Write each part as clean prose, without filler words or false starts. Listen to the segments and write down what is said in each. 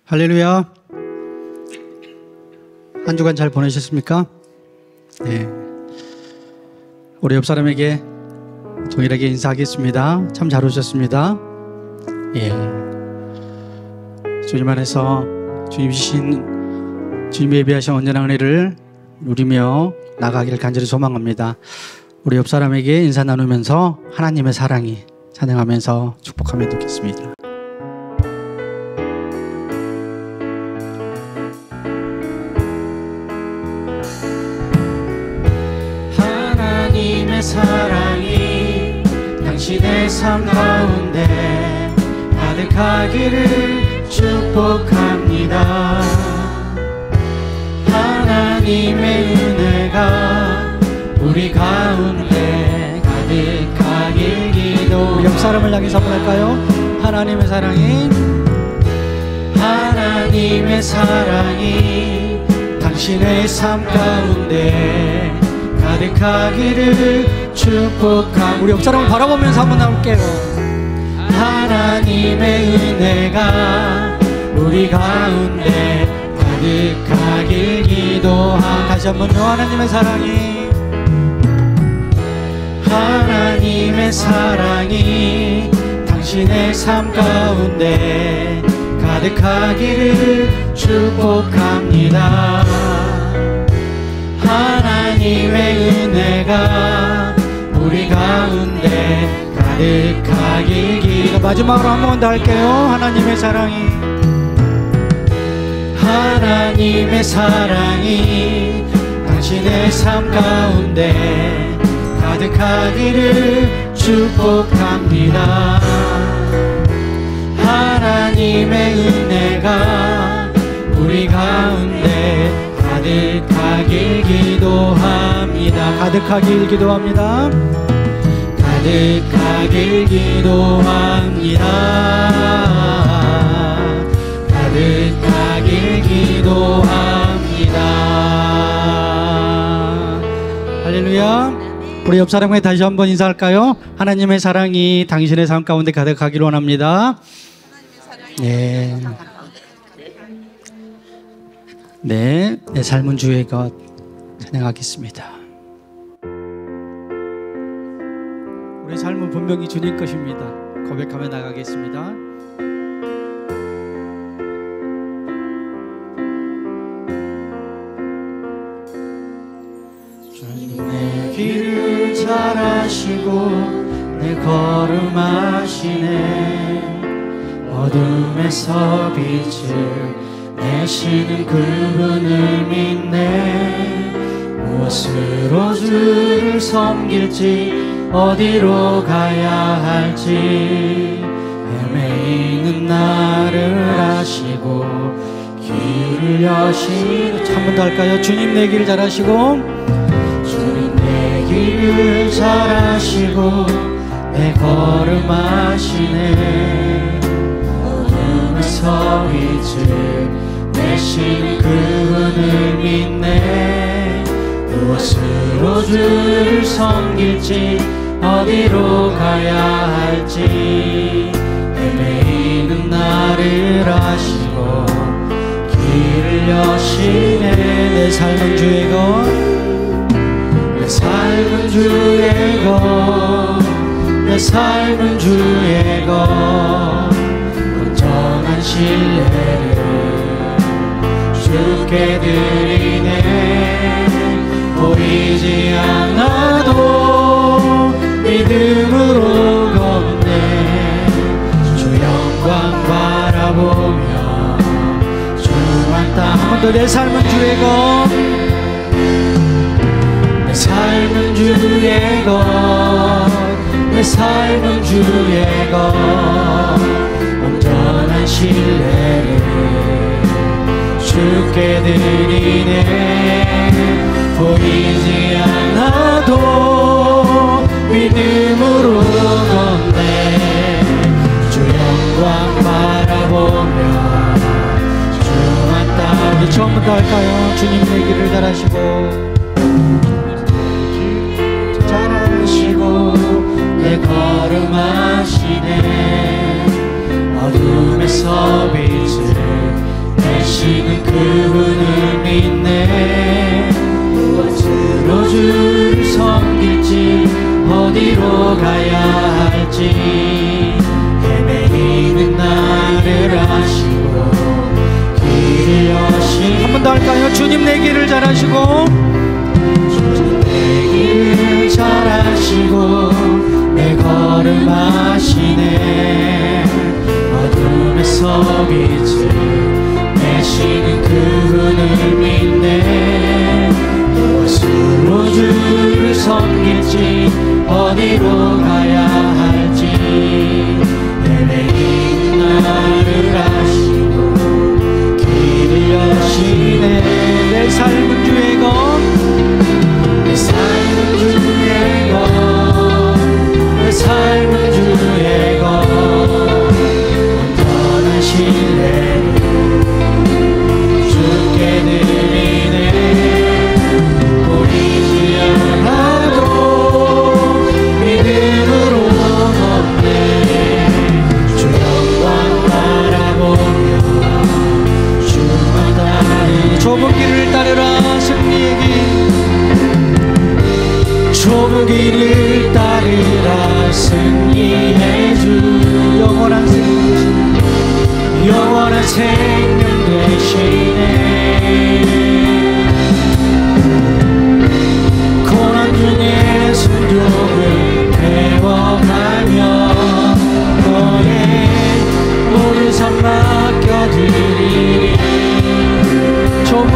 할렐루야. 한 주간 잘 보내셨습니까? 네. 우리 옆 사람에게 동일하게 인사하겠습니다. 참 잘 오셨습니다. 예. 주님 안에서 주님 예비하신 언제나 은혜를 누리며 나가기를 간절히 소망합니다. 우리 옆 사람에게 인사 나누면서 하나님의 사랑이 찬양하면서 축복하며 듣겠습니다. 하나님의 사랑이 당신의 삶 가운데 가득하기를 축복합니다. 하나님의 은혜가 우리 가운데 가득하길 기도. 우리 옆 사람을 향해 선포할까요? 하나님의 사랑이 당신의 삶 가운데 가득하기를 축복합니다. 우리 옆 사람을 바라보면서 한번 나올게요. 하나님의 은혜가 우리 가운데 가득하길 기도합니다. 다시 한번요. 하나님의 사랑이 당신의 삶 가운데 가득하기를 축복합니다. 하나님의 은혜가 우리 가운데 가득하길 기도. 마지막으로 한 번 더 할게요. 하나님의 사랑이 당신의 삶 가운데 가득하기를 축복합니다. 하나님의 은혜가 우리 가운데 가득하길 기도합니다. 가득하길 기도합니다. 가득하길 기도합니다. 가득하길 기도합니다. 할렐루야. 우리 옆 사람에게 다시 한번 인사할까요? 하나님의 사랑이 당신의 삶 가운데 가득하기를 원합니다. 네. 네, 내 삶은 주의 것 찬양하겠습니다. 우리 삶은 분명히 주님 것입니다. 고백하며 나가겠습니다. 주님 내 길을 잘 아시고 내 걸음 아시네. 어둠에서 빛을 내시는 그분을 믿네. 무엇으로 주를 섬길지 어디로 가야 할지 헤매이는 나를 아시고 길을 여시는. 한 번 더 할까요? 주님 내 길을 잘 아시고 주님 내 길을 잘 아시고 내 걸음 아시네. 어둠에서 빛을 내시는 그분을 믿네. 무엇으로 주를 섬길지 어디로 가야 할지 헤매이는 나를 아시고 길을 여시네. 내 삶은 주의 것, 내 삶은 주의 것, 내 삶은 주의 것. 온전한 신뢰를 주께 드리네. 보이지 않아도 믿음으로 걷네. 주 영광 바라보며 주만 따라. 한 번 더. 내 삶은 주의 것, 내 삶은 주의 것, 내 삶은 주의 것. 온전한 신뢰를 주께 드리네. 보이지 않아도 믿음으로 걷네. 주 영광 바라보며 주만 따라. 우리 처음부터 할까요? 주님 내 길을 잘 아시고 내 걸음 아시네. 어둠에서 빛을 되시는 그분을 믿네. 무엇으로 주를 섬길지 어디로 가야 할지 헤매이는 나를 아시고 길을 여시. 한 번 더 할까요? 주님 내 길을 잘 아시고, 주님 내 길을 잘 아시고 내 걸음 아시네. 어둠에서 빛을 내시는 그분을 믿네. 무엇으로 주를 섬길지 어디로 가야 할지 헤매이는 나를 아시고 길을 여시네. 내 삶은 주의 것, 내 삶은 주의 것, 내 삶은 주의 것, 온전한 신뢰를 주께 드리네. 보이지 않아도 믿음으로 걷네. 주 영광 바라보며 주만 따르네. 좁은 길을 따르라 승리의 길. 좁은 길을 따르라 승리의 주. 영원한 생명, 영원한 생명 되시네. 고난 중에 순종을 배워가며 너의 모든 삶 맡겨드리리. 좁은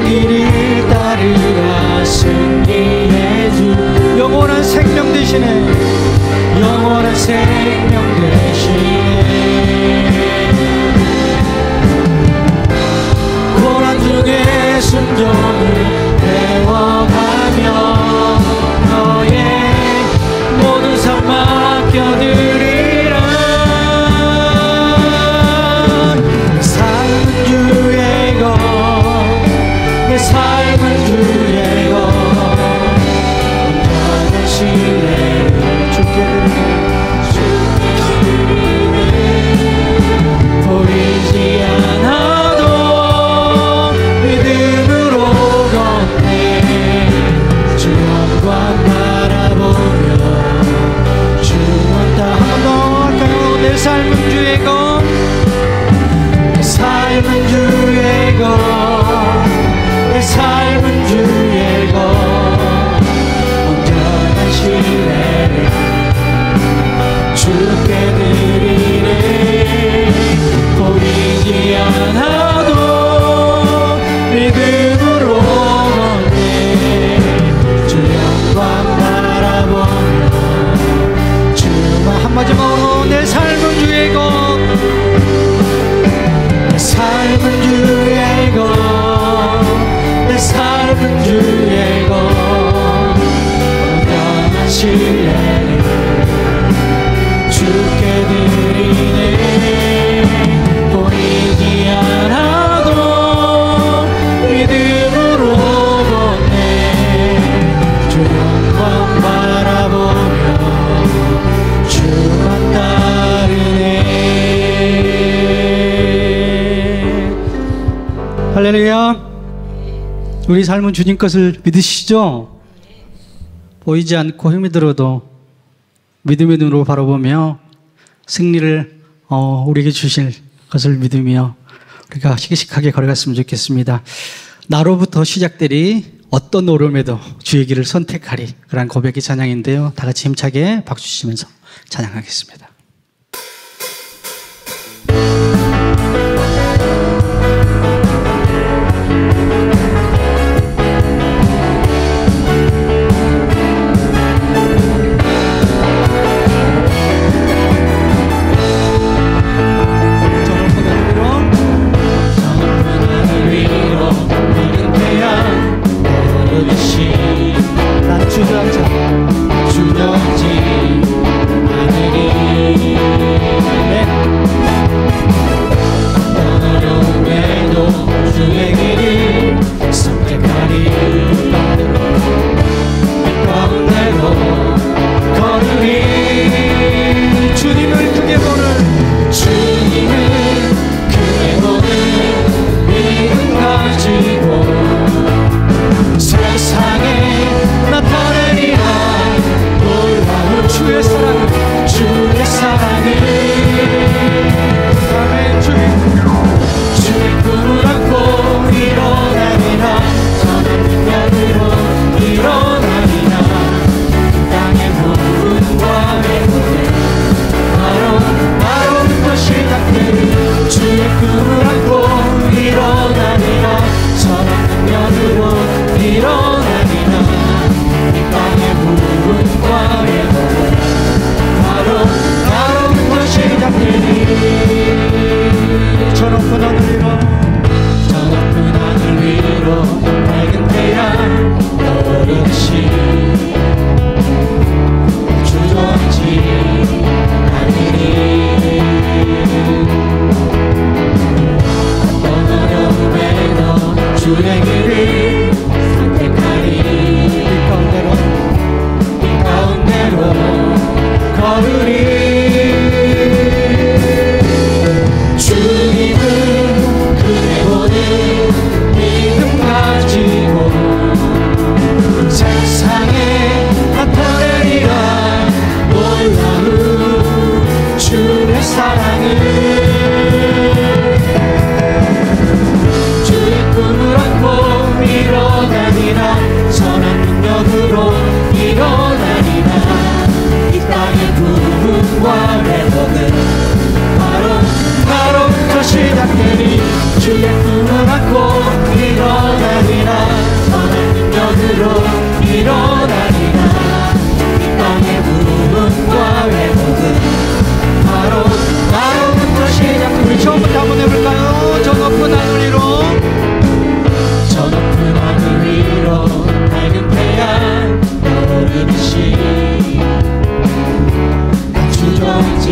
길을 따르라 승리의 주. 영원한 생명 되시네. 영원한 생명 되시네. 고난 중에 순종을 배워가며 너의 모든 삶 맡겨드리라. 내 삶은 주의 것, 내 삶은 주의 것, 온전한 신뢰를 주께 드리네. 보이지 않아도 믿음으로 걷네. 주 영광 바라보며 주만 따라갈까요? 내 삶은 주의 것, 내 삶은 주의 것, 내 삶은 주의 것, 온전한 신뢰를 주께 드리네. 보이지 않아도 믿음으로 걷네. 주 영광 바라보며 주만. 마지막으로 내 삶은 주의 것, 내 삶은 주의 것, 내 삶은 주의 것, 온전한 신뢰를 주께 드리네. 보이지 않아도 믿음으로 걷네. 주 영광 바라보며 주만 따르네. 할렐루야. 우리 삶은 주님 것을 믿으시죠? 보이지 않고 힘이 들어도 믿음의 눈으로 바라보며 승리를 우리에게 주실 것을 믿으며 우리가 씩씩하게 걸어갔으면 좋겠습니다. 나로부터 시작되리 어떤 오름에도 주의 길을 선택하리. 그런 고백의 찬양인데요. 다 같이 힘차게 박수 치면서 찬양하겠습니다. 주전자 하늘이 부흥과 회복은 바로 나로부터 시작되니 주의 꿈을 안고 일어나리라. 선한 능력으로 일어나리라. 이 땅의 부흥과 회복은 바로 나로부터 시작되니. 우리 처음부터 한번 해볼까요? 저 높은 하늘 위로, 저 높은 하늘 위로 밝은 태양 떠오르듯이 주저앉지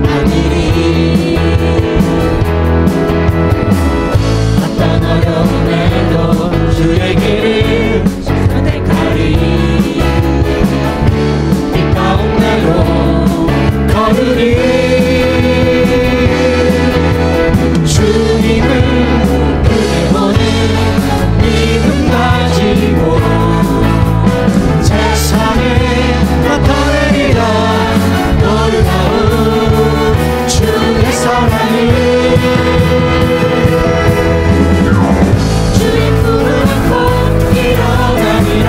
하늘이 어떤 어려움에도 주의 길을 선택하리. 이 가운데로 걸으리. 주님을 그대 보는 믿음 가지고 세상에 나타내리라. 놀라운 주의 사랑을. 주의 꿈을 안고 일어나리라.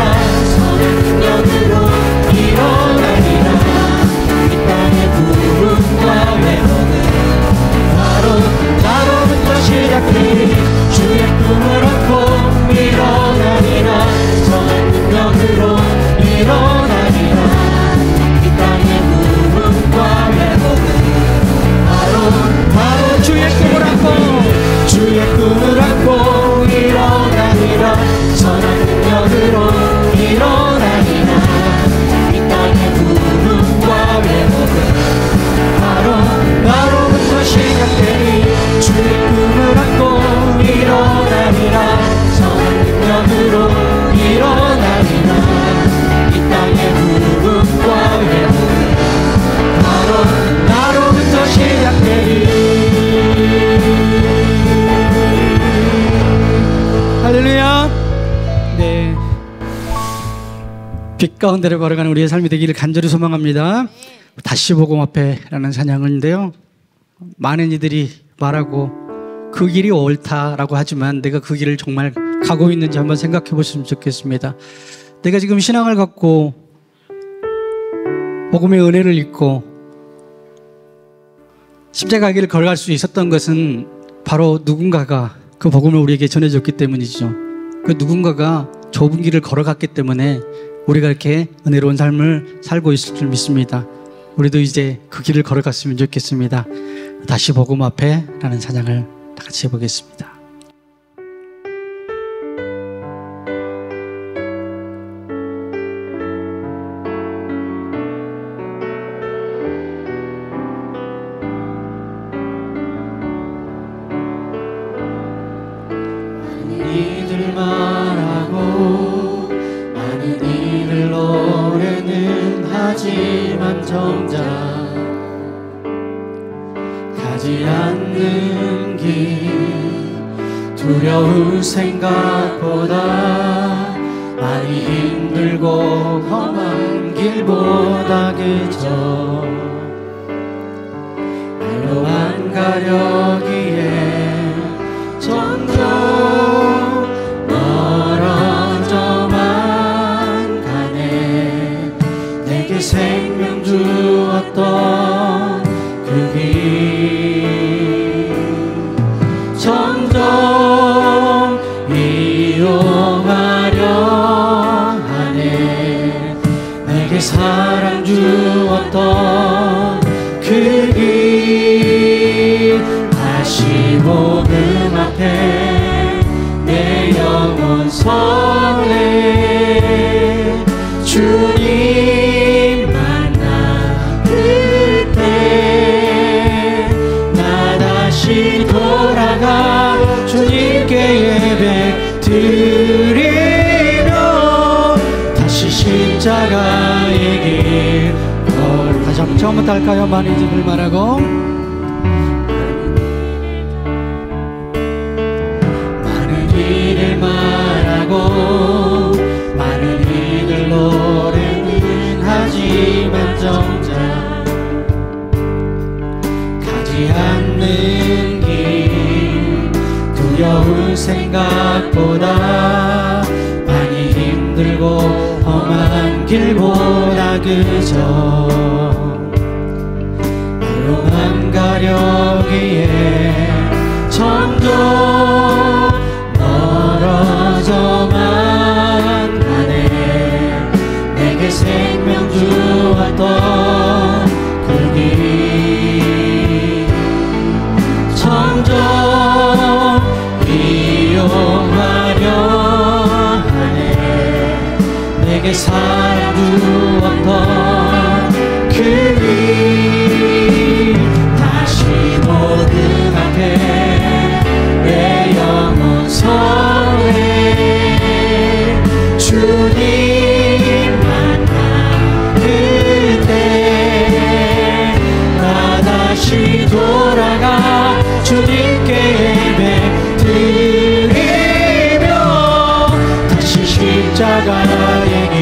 선한 능력으로 일어나리라. 이 땅의 부흥과 회복은 바로 나로부터 시작되니 주의 꿈을 안고 일어나리라. 선한 능력으로 일어나리라. 이 땅의 부흥과 회복은 바로 주의 꿈을 안고, 주의 꿈을 안고 일어나리라. 선한 능력으로 일어나리라. 이 땅의 부흥과 회복은 바로 나로부터 시작되니 주의 꿈을 안고 일어나리라. 선한 능력으로 일어나리라. 이 땅의 부흥과 회복은 바로 나로부터 시작되니. 할렐루야. 네, 빛 가운데로 걸어가는 우리의 삶이 되기를 간절히 소망합니다. 다시 복음 앞에라는 찬양인데요, 많은 이들이 말하고 그 길이 옳다라고 하지만 내가 그 길을 정말 가고 있는지 한번 생각해 보시면 좋겠습니다. 내가 지금 신앙을 갖고 복음의 은혜를 입고 십자가 길을 걸어갈 수 있었던 것은 바로 누군가가 그 복음을 우리에게 전해줬기 때문이죠. 그 누군가가 좁은 길을 걸어갔기 때문에 우리가 이렇게 은혜로운 삶을 살고 있을 줄 믿습니다. 우리도 이제 그 길을 걸어갔으면 좋겠습니다. 다시 복음 앞에 라는 찬양을 다 같이 해보겠습니다. 이들 말하고 많은 이들 노래는 하지만 정작 가지 않는 길 두려운 생각보다 많이 힘들고 험한 길보다 그저 말로 안 가려기에 점점 멀어져만 가네. 내게 생명 주었던 그 길 점점 이용하려 하네. 내게 사랑 주었던 그 길 다시 복음 앞에 내 영혼 설레. 주님 만나 그때 나 다시 돌아가 주님께 예배 드리며 다시 십자가의 길 걸. 다시 한번 처음부터 할까요? 많은 이들 말하고 이들 말하고 많은 이들 노래는 하지만 정작 가지 않는 길 두려운 생각보다 많이 힘들고 험한 길보다 그저 가려기에 점점 멀어져만 가네. 내게 생명 주었던 그 길 점점 이용하려 하네. 내게 사랑 주었던 그 길 다시 복음 앞에 내 영혼 서네. 주님 만나 그때 나 다시 돌아가 주님께 예배 드리며 다시 십자가의 길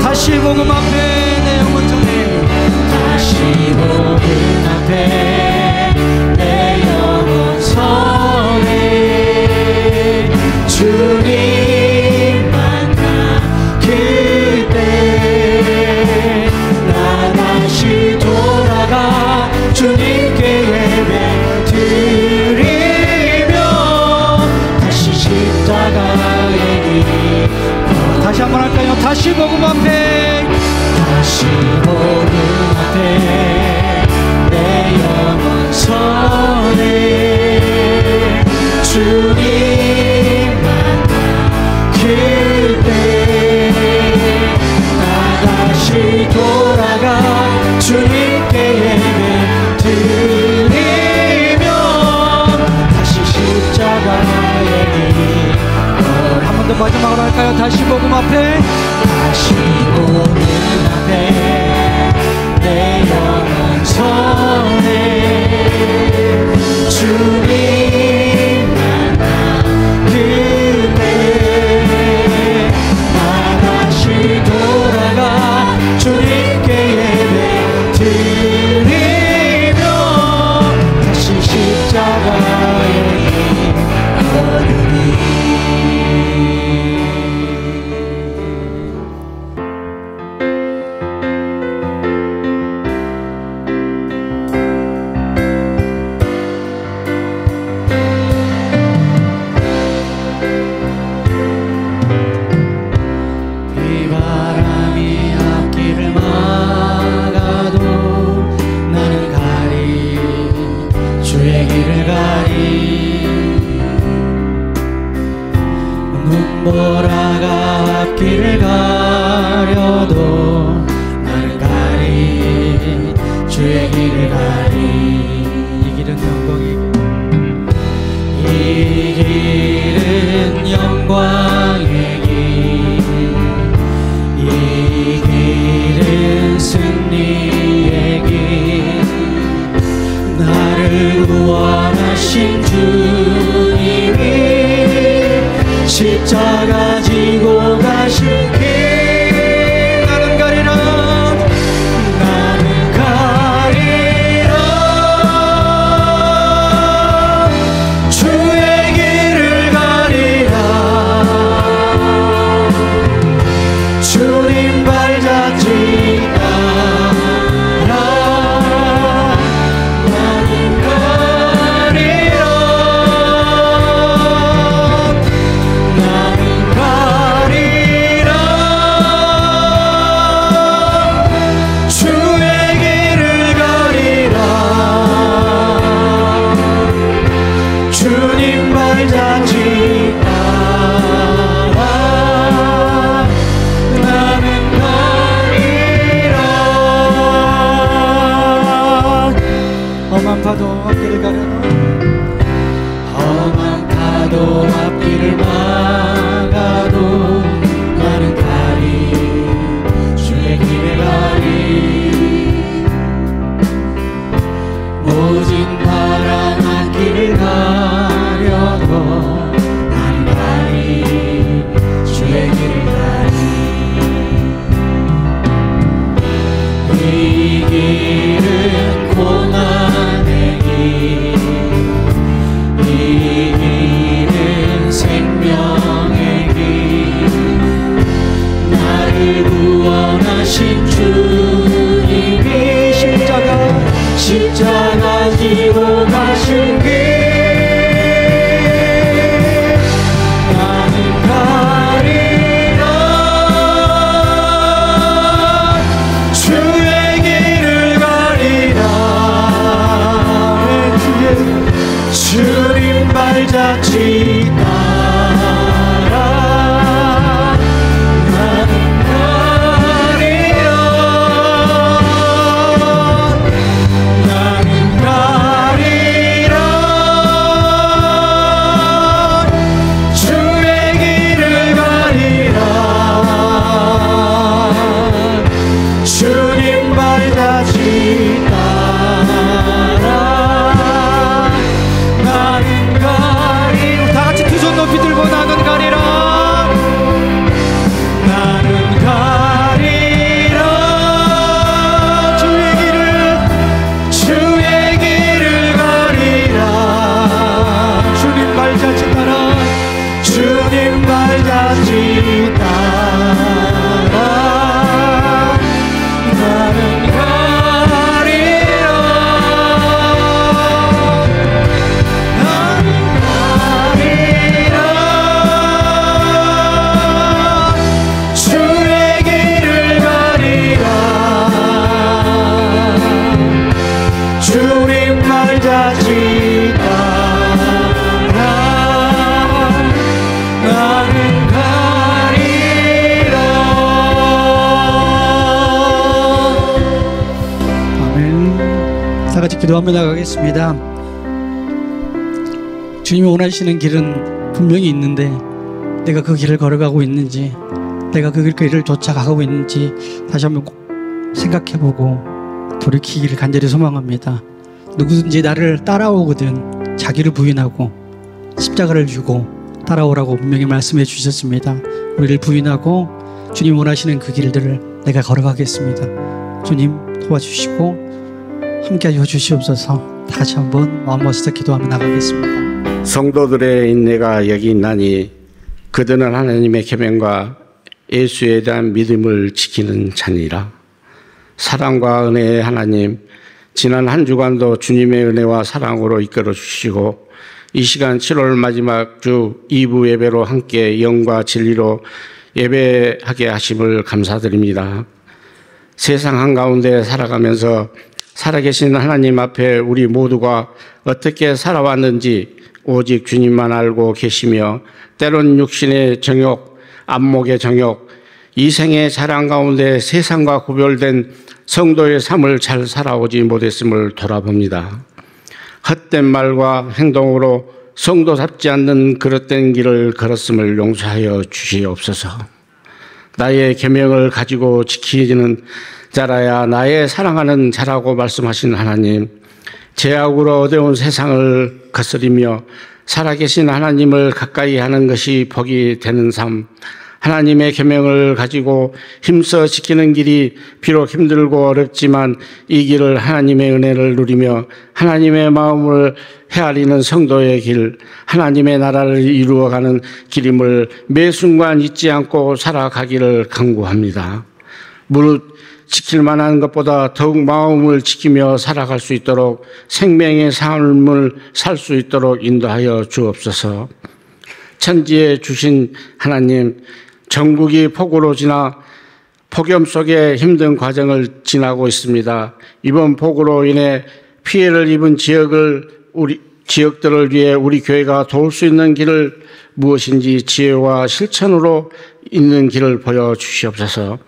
다시 복음 앞에 내 영혼 서네. 다시 복음 앞에 내 영혼 서네. 주님 만나 그때 나 다시 돌아가 주님께 예배 드리며 다시 십자가의 길 다시 한번 할까요? 다시 복음 앞에 다시 복음 앞에 내 영혼 서네. 주님 만나 그때 나 다시 돌아가 주님께 예배 드리며 다시 십자가의 길 한 번 더 마지막으로 할까요? 다시 복음 앞에 다시 복음 앞에 내 영혼 서네. 주님 만나 그때 나 다시 돌아가 주님께 예배 드리며 다시 십자가의 길 걸으리. 비바람이 앞길을 막아도 나는 가리 주의 길을 가리. 눈보라가 앞길을 가려도 나는 가리 주의 길을 가리. 이 길은 영광의 이 길은 영광의 길. 이 길은 승리의 길. 나를 구원하신 주님이 십자가 지고 가신 길. 나는 가리라 나는 가리라 주의 길을 가리라. 주님 발자취 따라 나는 가리라. 나는 가리라 주의 길을 가리라. 주님 발자취 따라 나는 가리라. 험한 파도 앞길을 가려도 험한 파도 앞길을 막아도 나는 가리 주의 길을 가리. 모진 바람 앞길을 가려도 나는 가리 주의 길을 가리. 이 길은 고난의 길. 이 길은 생명의 길. 나를 구원하신 주님이 십자가 가시고 가신 길 나는 가리라. 주의 길을 가리라. 주님 발자취 따라 나는 가리라. 나는 가리라. 주의 길을 가리라. 주님 발자취 따라 나는 가리라. 다 같이 두 손 높이 들고 나는 가리라. 나는 가리라. 주의 길을 가리라. 주님 발자취 따라 주님 발자취 따라 나는 가리라. 나는 가리라. 주의 길을 가리라. 주님 발자취 따라 나는 가리라. 아멘. 다 같이 기도하며 나가겠습니다. 주님이 원하시는 길은 분명히 있는데 내가 그 길을 걸어가고 있는지, 내가 그 길을 쫓아가고 있는지 다시 한번 꼭 생각해보고 돌이키기를 간절히 소망합니다. 누구든지 나를 따라오거든 자기를 부인하고 십자가를 지고 따라오라고 분명히 말씀해 주셨습니다. 우리를 부인하고 주님 원하시는 그 길들을 내가 걸어가겠습니다. 주님 도와주시고 함께하여 주시옵소서. 다시 한번 마음 모아서 기도하며 나가겠습니다. 성도들의 인내가 여기 있나니 그들은 하나님의 계명과 예수에 대한 믿음을 지키는 자니라. 사랑과 은혜의 하나님, 지난 한 주간도 주님의 은혜와 사랑으로 이끌어 주시고 이 시간 7월 마지막 주 2부 예배로 함께 영과 진리로 예배하게 하심을 감사드립니다. 세상 한가운데 살아가면서 살아계신 하나님 앞에 우리 모두가 어떻게 살아왔는지 오직 주님만 알고 계시며 때론 육신의 정욕, 안목의 정욕, 이 생의 자랑 가운데 세상과 구별된 성도의 삶을 잘 살아오지 못했음을 돌아봅니다. 헛된 말과 행동으로 성도답지 않는 그릇된 길을 걸었음을 용서하여 주시옵소서. 나의 계명을 가지고 지키는 자라야 나의 사랑하는 자라고 말씀하신 하나님, 죄악으로 어두운 세상을 거스리며 살아계신 하나님을 가까이 하는 것이 복이 되는 삶, 하나님의 계명을 가지고 힘써 지키는 길이 비록 힘들고 어렵지만 이 길을 하나님의 은혜를 누리며 하나님의 마음을 헤아리는 성도의 길, 하나님의 나라를 이루어가는 길임을 매 순간 잊지 않고 살아가기를 간구합니다. 무릇 지킬 만한 것보다 더욱 마음을 지키며 살아갈 수 있도록 생명의 삶을 살 수 있도록 인도하여 주옵소서. 천지에 주신 하나님, 전국이 폭우로 지나 폭염 속에 힘든 과정을 지나고 있습니다. 이번 폭우로 인해 피해를 입은 지역들을 위해 우리 교회가 도울 수 있는 길을 무엇인지 지혜와 실천으로 있는 길을 보여주시옵소서.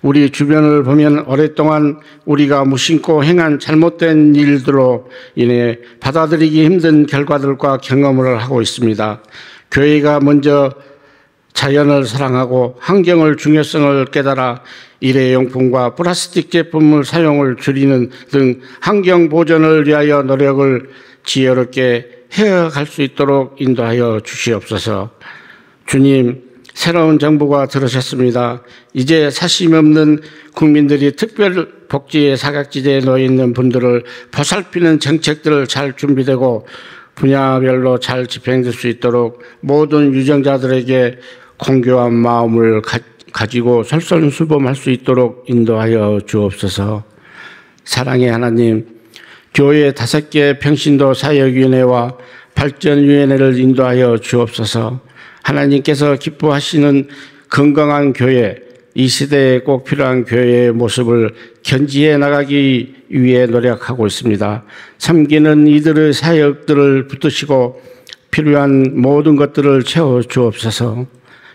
우리 주변을 보면 오랫동안 우리가 무심코 행한 잘못된 일들로 인해 받아들이기 힘든 결과들과 경험을 하고 있습니다. 교회가 먼저 자연을 사랑하고 환경의 중요성을 깨달아 일회용품과 플라스틱 제품을 사용을 줄이는 등 환경 보존을 위하여 노력을 지혜롭게 해갈 수 있도록 인도하여 주시옵소서. 주님, 새로운 정부가 들어섰습니다. 이제 사심 없는 국민들이 특별 복지의 사각지대에 놓여 있는 분들을 보살피는 정책들을 잘 준비되고 분야별로 잘 집행될 수 있도록 모든 유정자들에게 공교한 마음을 가지고 솔선수범할 수 있도록 인도하여 주옵소서. 사랑의 하나님, 교회 5개 평신도 사역위원회와 발전위원회를 인도하여 주옵소서. 하나님께서 기뻐하시는 건강한 교회, 이 시대에 꼭 필요한 교회의 모습을 견지해 나가기 위해 노력하고 있습니다. 섬기는 이들의 사역들을 붙드시고 필요한 모든 것들을 채워 주옵소서.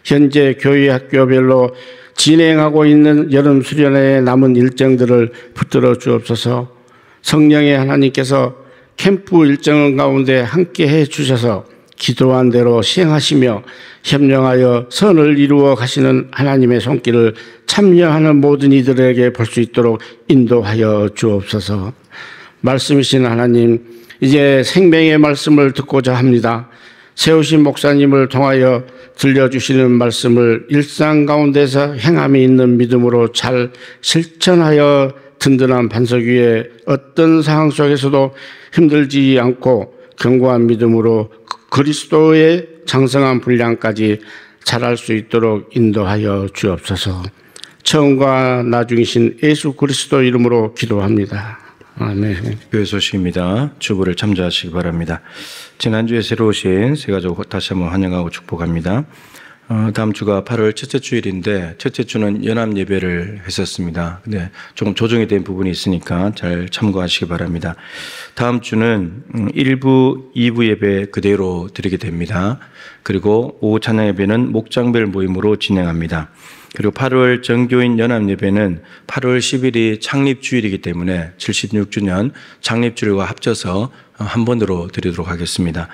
현재 교회 학교별로 진행하고 있는 여름 수련회에 남은 일정들을 붙들어 주옵소서. 성령의 하나님께서 캠프 일정 가운데 함께 해 주셔서 기도한 대로 시행하시며 협력하여 선을 이루어 가시는 하나님의 손길을 참여하는 모든 이들에게 볼 수 있도록 인도하여 주옵소서. 말씀이신 하나님, 이제 생명의 말씀을 듣고자 합니다. 세우신 목사님을 통하여 들려주시는 말씀을 일상 가운데서 행함이 있는 믿음으로 잘 실천하여 든든한 반석 위에 어떤 상황 속에서도 힘들지 않고 견고한 믿음으로 그리스도의 장성한 분량까지 자랄 수 있도록 인도하여 주옵소서. 처음과 나중이신 예수 그리스도 이름으로 기도합니다. 아멘. 교회 소식입니다. 주보를 참조하시기 바랍니다. 지난주에 새로 오신 새가족 다시 한번 환영하고 축복합니다. 다음 주가 8월 첫째 주일인데 첫째 주는 연합 예배를 했었습니다. 근데 조금 조정이 된 부분이 있으니까 잘 참고하시기 바랍니다. 다음 주는 1부, 2부 예배 그대로 드리게 됩니다. 그리고 오후 찬양 예배는 목장별 모임으로 진행합니다. 그리고 8월 정교인 연합 예배는 8월 10일이 창립주일이기 때문에 76주년 창립주일과 합쳐서 한 번으로 드리도록 하겠습니다.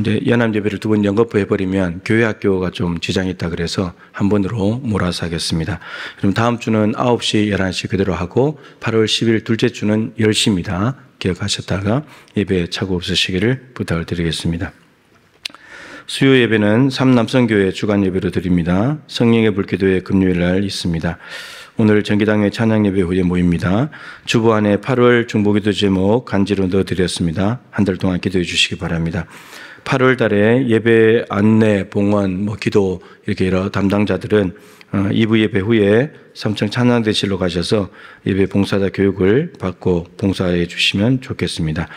이제 연합 예배를 2번 연거푸 해버리면 교회 학교가 좀 지장이 있다 그래서 한 번으로 몰아서 하겠습니다. 그럼 다음 주는 9시, 11시 그대로 하고 8월 10일 둘째 주는 10시입니다. 기억하셨다가 예배에 착오 없으시기를 부탁을 드리겠습니다. 수요 예배는 삼남성교회 주간 예배로 드립니다. 성령의 불기도회 금요일 날 있습니다. 오늘 전기당회 찬양 예배 후에 모입니다. 주보 안에 8월 중보기도 제목 간지로 넣어드렸습니다. 한 달 동안 기도해 주시기 바랍니다. 8월 달에 예배 안내, 봉헌, 기도 이렇게 여러 담당자들은 2부 예배 후에 삼청 찬양대실로 가셔서 예배 봉사자 교육을 받고 봉사해 주시면 좋겠습니다.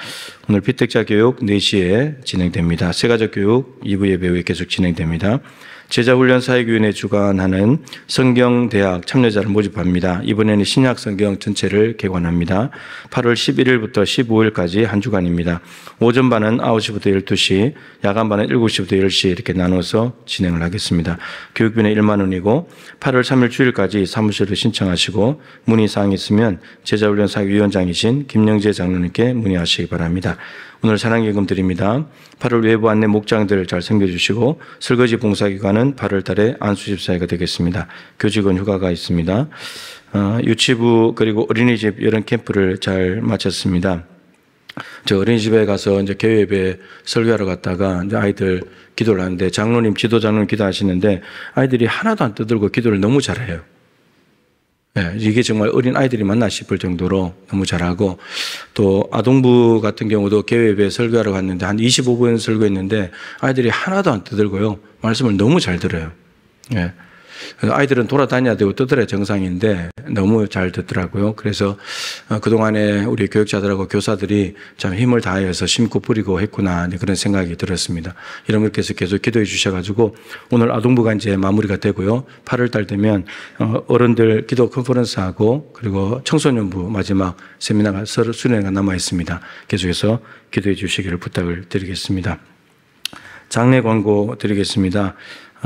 오늘 피택자 교육 4시에 진행됩니다. 새가족 교육 2부 예배 후에 계속 진행됩니다. 제자훈련사역위원회 주관하는 성경대학 참여자를 모집합니다. 이번에는 신약 성경 전체를 개관합니다. 8월 11일부터 15일까지 한 주간입니다. 오전반은 9시부터 12시, 야간반은 7시부터 10시 이렇게 나눠서 진행을 하겠습니다. 교육비는 1만 원이고 8월 3일 주일까지 사무실로 신청하시고 문의사항이 있으면 제자훈련사역위원장이신 김영재 장로님께 문의하시기 바랍니다. 오늘 찬양기금 드립니다. 8월 외부 안내 목장들 잘 챙겨주시고 설거지 봉사기간은 8월 달에 안수집사회가 되겠습니다. 교직원 휴가가 있습니다. 유치부 그리고 어린이집 여름 캠프를 잘 마쳤습니다. 저 어린이집에 가서 이제 교회 예배 설교하러 갔다가 이제 아이들 기도를 하는데 장로님, 지도 장로님 기도하시는데 아이들이 하나도 안 떠들고 기도를 너무 잘해요. 네, 이게 정말 어린 아이들이 맞나 싶을 정도로 너무 잘하고 또 아동부 같은 경우도 교회 예배 설교하러 갔는데 한 25분 설교했는데 아이들이 하나도 안 떠들고요. 말씀을 너무 잘 들어요. 네. 아이들은 돌아다녀야 되고 떠들어야 정상인데 너무 잘 듣더라고요. 그래서 그동안에 우리 교육자들하고 교사들이 참 힘을 다해서 심고 뿌리고 했구나 그런 생각이 들었습니다. 여러분께서 계속 기도해 주셔가지고 오늘 아동부가 이제 마무리가 되고요. 8월 달 되면 어른들 기도 컨퍼런스하고 그리고 청소년부 마지막 세미나가 수련회가 남아 있습니다. 계속해서 기도해 주시기를 부탁을 드리겠습니다. 장례 광고 드리겠습니다.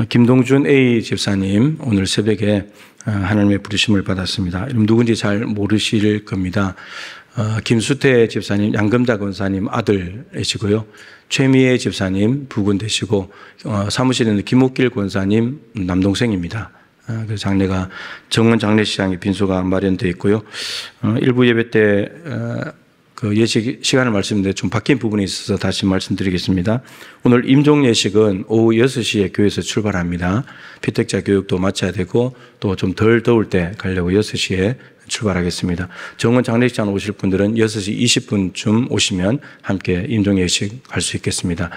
김동준 A 집사님 오늘 새벽에 하나님의 부르심을 받았습니다. 이름 누군지 잘 모르실 겁니다. 김수태 집사님, 양금자 권사님 아들이시고요. 최미애 집사님 부군 되시고 사무실에 있는 김옥길 권사님 남동생입니다. 그 장례가 정원 장례식장에 빈소가 마련되어 있고요. 일부 예배 때 그 예식 시간을 말씀드렸는데 좀 바뀐 부분이 있어서 다시 말씀드리겠습니다. 오늘 임종 예식은 오후 6시에 교회에서 출발합니다. 피택자 교육도 마쳐야 되고 또 좀 덜 더울 때 가려고 6시에 출발하겠습니다. 정원 장례식장 오실 분들은 6시 20분쯤 오시면 함께 임종 예식 할 수 있겠습니다.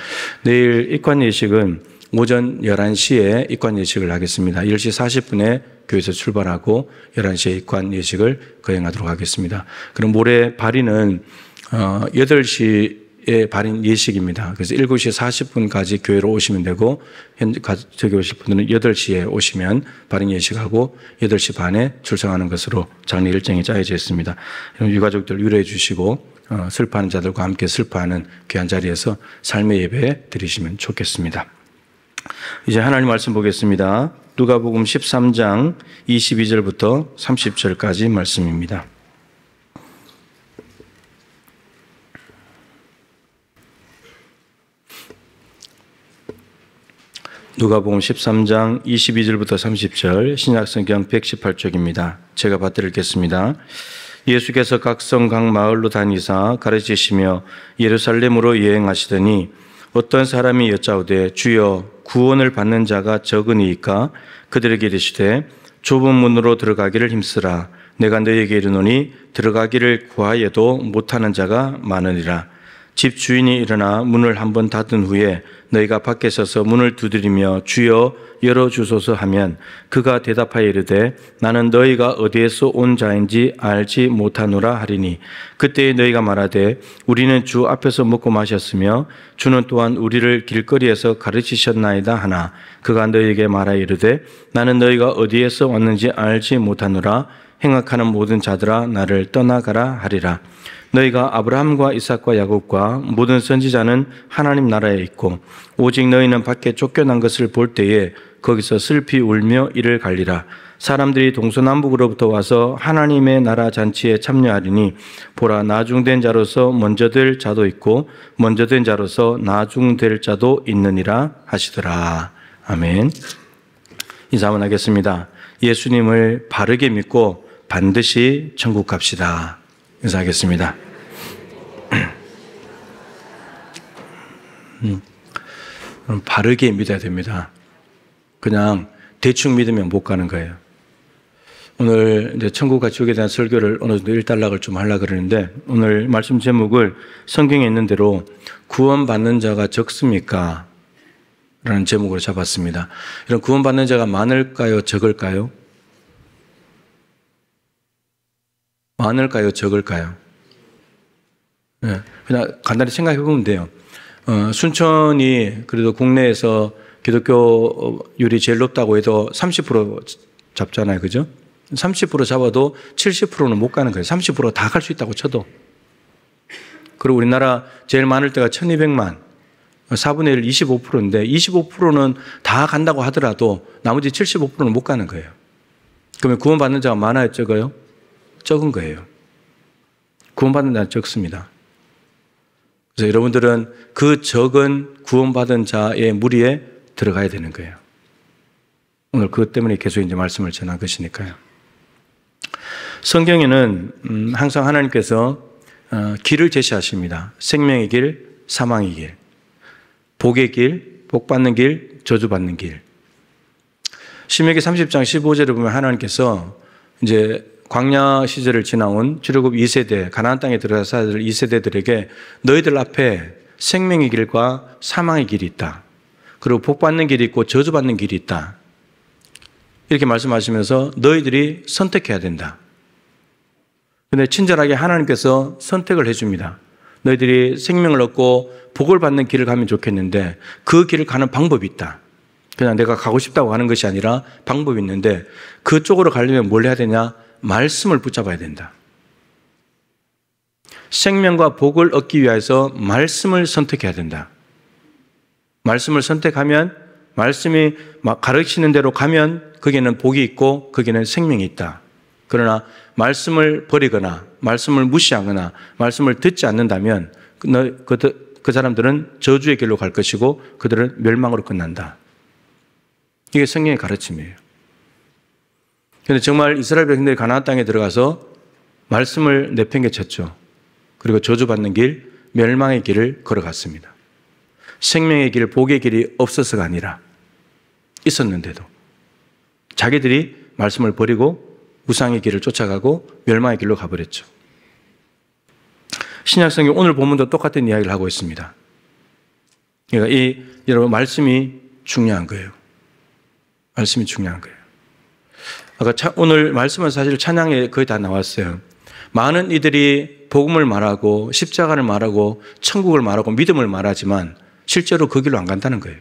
내일 입관 예식은 오전 11시에 입관 예식을 하겠습니다. 10시 40분에 교회에서 출발하고 11시에 입관 예식을 거행하도록 하겠습니다. 그럼 모레 발인은 8시에 발인 예식입니다. 그래서 7시 40분까지 교회로 오시면 되고, 저기 오실 분들은 8시에 오시면 발인 예식하고 8시 반에 출석하는 것으로 장례 일정이 짜여져 있습니다. 유가족들 위로해 주시고 슬퍼하는 자들과 함께 슬퍼하는 귀한 자리에서 삶의 예배 드리시면 좋겠습니다. 이제 하나님 말씀 보겠습니다. 누가복음 13장 22절부터 30절까지 말씀입니다. 누가복음 13장 22절부터 30절 신약성경 118쪽입니다. 제가 받들겠습니다. 예수께서 각 성 각 마을로 다니사 가르치시며 예루살렘으로 여행하시더니 어떤 사람이 여짜오되 주여 구원을 받는 자가 적으니이까 그들에게 이르시되 좁은 문으로 들어가기를 힘쓰라. 내가 너희에게 이르노니 들어가기를 구하여도 못하는 자가 많으리라. 집 주인이 일어나 문을 한번 닫은 후에 너희가 밖에 서서 문을 두드리며 주여 열어주소서 하면 그가 대답하여 이르되 나는 너희가 어디에서 온 자인지 알지 못하노라 하리니 그때에 너희가 말하되 우리는 주 앞에서 먹고 마셨으며 주는 또한 우리를 길거리에서 가르치셨나이다 하나 그가 너희에게 말하여 이르되 나는 너희가 어디에서 왔는지 알지 못하노라. 행악하는 모든 자들아 나를 떠나가라 하리라. 너희가 아브라함과 이삭과 야곱과 모든 선지자는 하나님 나라에 있고 오직 너희는 밖에 쫓겨난 것을 볼 때에 거기서 슬피 울며 이를 갈리라. 사람들이 동서남북으로부터 와서 하나님의 나라 잔치에 참여하리니 보라 나중된 자로서 먼저 될 자도 있고 먼저 된 자로서 나중될 자도 있느니라 하시더라. 아멘. 인사 한번 하겠습니다. 예수님을 바르게 믿고 반드시 천국 갑시다. 인사하겠습니다. 바르게 믿어야 됩니다. 그냥 대충 믿으면 못 가는 거예요. 오늘 이제 천국과 지옥에 대한 설교를 어느 정도 일단락을 좀 하려고 그러는데 오늘 말씀 제목을 성경에 있는 대로 구원받는 자가 적습니까? 라는 제목으로 잡았습니다. 이런 구원받는 자가 많을까요? 적을까요? 많을까요? 적을까요? 네, 그냥 간단히 생각해 보면 돼요. 순천이 그래도 국내에서 기독교율이 제일 높다고 해도 30% 잡잖아요. 그죠? 30% 잡아도 70%는 못 가는 거예요. 30% 다 갈 수 있다고 쳐도. 그리고 우리나라 제일 많을 때가 1200만. 4분의 1, 25%인데 25%는 다 간다고 하더라도 나머지 75%는 못 가는 거예요. 그러면 구원받는 자가 많아요? 적어요? 적은 거예요. 구원받는 자는 적습니다. 그래서 여러분들은 그 적은 구원받은 자의 무리에 들어가야 되는 거예요. 오늘 그것 때문에 계속 이제 말씀을 전한 것이니까요. 성경에는 항상 하나님께서 길을 제시하십니다. 생명의 길, 사망의 길, 복의 길, 복받는 길, 저주받는 길. 신명기 30장 15절에 보면 하나님께서 이제 광야 시절을 지나온 출애굽 2세대, 가나안 땅에 들어가서 살아들 2세대들에게 너희들 앞에 생명의 길과 사망의 길이 있다. 그리고 복받는 길이 있고 저주받는 길이 있다. 이렇게 말씀하시면서 너희들이 선택해야 된다. 그런데 친절하게 하나님께서 선택을 해줍니다. 너희들이 생명을 얻고 복을 받는 길을 가면 좋겠는데 그 길을 가는 방법이 있다. 그냥 내가 가고 싶다고 하는 것이 아니라 방법이 있는데 그쪽으로 가려면 뭘 해야 되냐? 말씀을 붙잡아야 된다. 생명과 복을 얻기 위해서 말씀을 선택해야 된다. 말씀을 선택하면 말씀이 가르치는 대로 가면 거기에는 복이 있고 거기에는 생명이 있다. 그러나 말씀을 버리거나 말씀을 무시하거나 말씀을 듣지 않는다면 그 사람들은 저주의 길로 갈 것이고 그들은 멸망으로 끝난다. 이게 성경의 가르침이에요. 그런데 정말 이스라엘 백성들이 가나안 땅에 들어가서 말씀을 내팽개쳤죠. 그리고 저주받는 길, 멸망의 길을 걸어갔습니다. 생명의 길, 복의 길이 없어서가 아니라 있었는데도 자기들이 말씀을 버리고 우상의 길을 쫓아가고 멸망의 길로 가버렸죠. 신약성경 오늘 본문도 똑같은 이야기를 하고 있습니다. 그러니까 여러분 말씀이 중요한 거예요. 말씀이 중요한 거예요. 아까 오늘 말씀은 사실 찬양에 거의 다 나왔어요. 많은 이들이 복음을 말하고 십자가를 말하고 천국을 말하고 믿음을 말하지만 실제로 그 길로 안 간다는 거예요.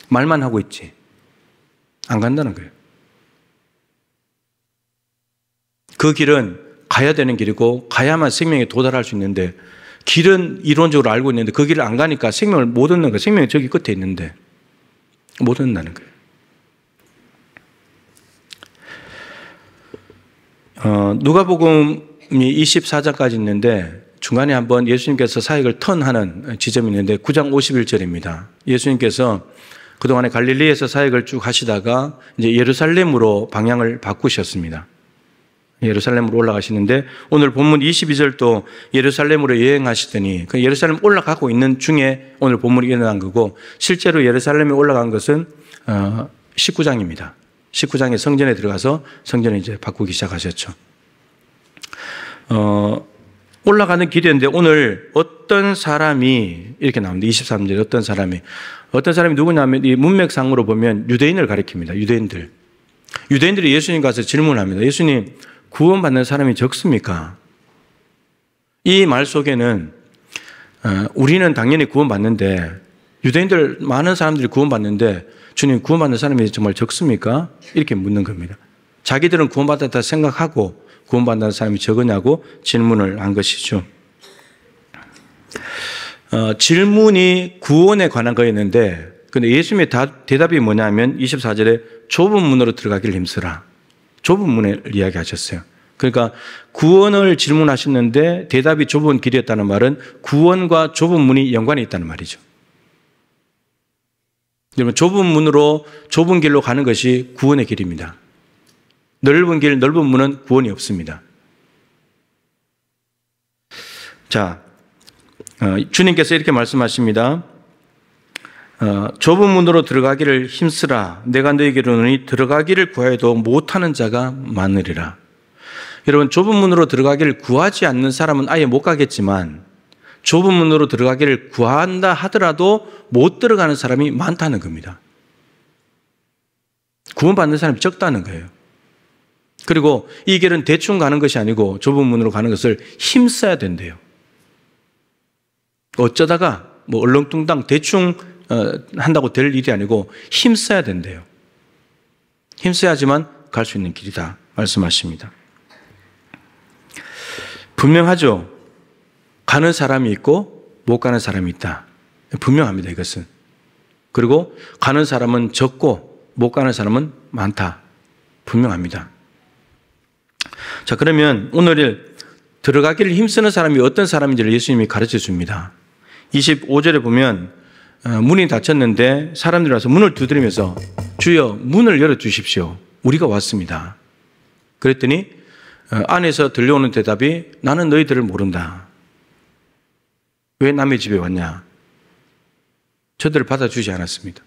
말만 하고 있지 안 간다는 거예요. 그 길은 가야 되는 길이고 가야만 생명에 도달할 수 있는데 길은 이론적으로 알고 있는데 그 길을 안 가니까 생명을 못 얻는 거예요. 생명이 저기 끝에 있는데 못 얻는다는 거예요. 누가복음이 24장까지 있는데 중간에 한번 예수님께서 사역을 턴하는 지점이 있는데 9장 51절입니다. 예수님께서 그동안에 갈릴리에서 사역을 쭉 하시다가 이제 예루살렘으로 방향을 바꾸셨습니다. 예루살렘으로 올라가시는데 오늘 본문 22절도 예루살렘으로 여행하시더니 그 예루살렘 올라가고 있는 중에 오늘 본문이 일어난 거고 실제로 예루살렘에 올라간 것은 19장입니다. 19장에 성전에 들어가서 성전을 이제 바꾸기 시작하셨죠. 올라가는 길이었는데 오늘 어떤 사람이 이렇게 나옵니다. 23절 어떤 사람이 누구냐면 이 문맥상으로 보면 유대인을 가리킵니다. 유대인들이 예수님 가서 질문합니다. 예수님 구원받는 사람이 적습니까? 이 말 속에는 우리는 당연히 구원받는데 유대인들 많은 사람들이 구원받는데 주님 구원받는 사람이 정말 적습니까? 이렇게 묻는 겁니다. 자기들은 구원받았다 생각하고 구원받는 사람이 적으냐고 질문을 한 것이죠. 질문이 구원에 관한 거였는데 근데 예수님의 대답이 뭐냐면 24절에 좁은 문으로 들어가기를 힘쓰라. 좁은 문을 이야기하셨어요. 그러니까 구원을 질문하셨는데 대답이 좁은 길이었다는 말은 구원과 좁은 문이 연관이 있다는 말이죠. 여러분 좁은 문으로 좁은 길로 가는 것이 구원의 길입니다. 넓은 길, 넓은 문은 구원이 없습니다. 자, 주님께서 이렇게 말씀하십니다. 좁은 문으로 들어가기를 힘쓰라. 내가 너에게 이르노니 들어가기를 구하여도 못하는 자가 많으리라. 여러분 좁은 문으로 들어가기를 구하지 않는 사람은 아예 못 가겠지만 좁은 문으로 들어가기를 구한다 하더라도 못 들어가는 사람이 많다는 겁니다. 구원받는 사람이 적다는 거예요. 그리고 이 길은 대충 가는 것이 아니고 좁은 문으로 가는 것을 힘써야 된대요. 어쩌다가 뭐 얼렁뚱땅 대충 한다고 될 일이 아니고 힘써야 된대요. 힘써야지만 갈 수 있는 길이다 말씀하십니다. 분명하죠. 가는 사람이 있고 못 가는 사람이 있다. 분명합니다. 이것은. 그리고 가는 사람은 적고 못 가는 사람은 많다. 분명합니다. 자, 그러면 오늘 들어가기를 힘쓰는 사람이 어떤 사람인지를 예수님이 가르쳐 줍니다. 25절에 보면 문이 닫혔는데 사람들이 와서 문을 두드리면서 주여 문을 열어주십시오. 우리가 왔습니다. 그랬더니 안에서 들려오는 대답이 나는 너희들을 모른다. 왜 남의 집에 왔냐? 저들을 받아주지 않았습니다.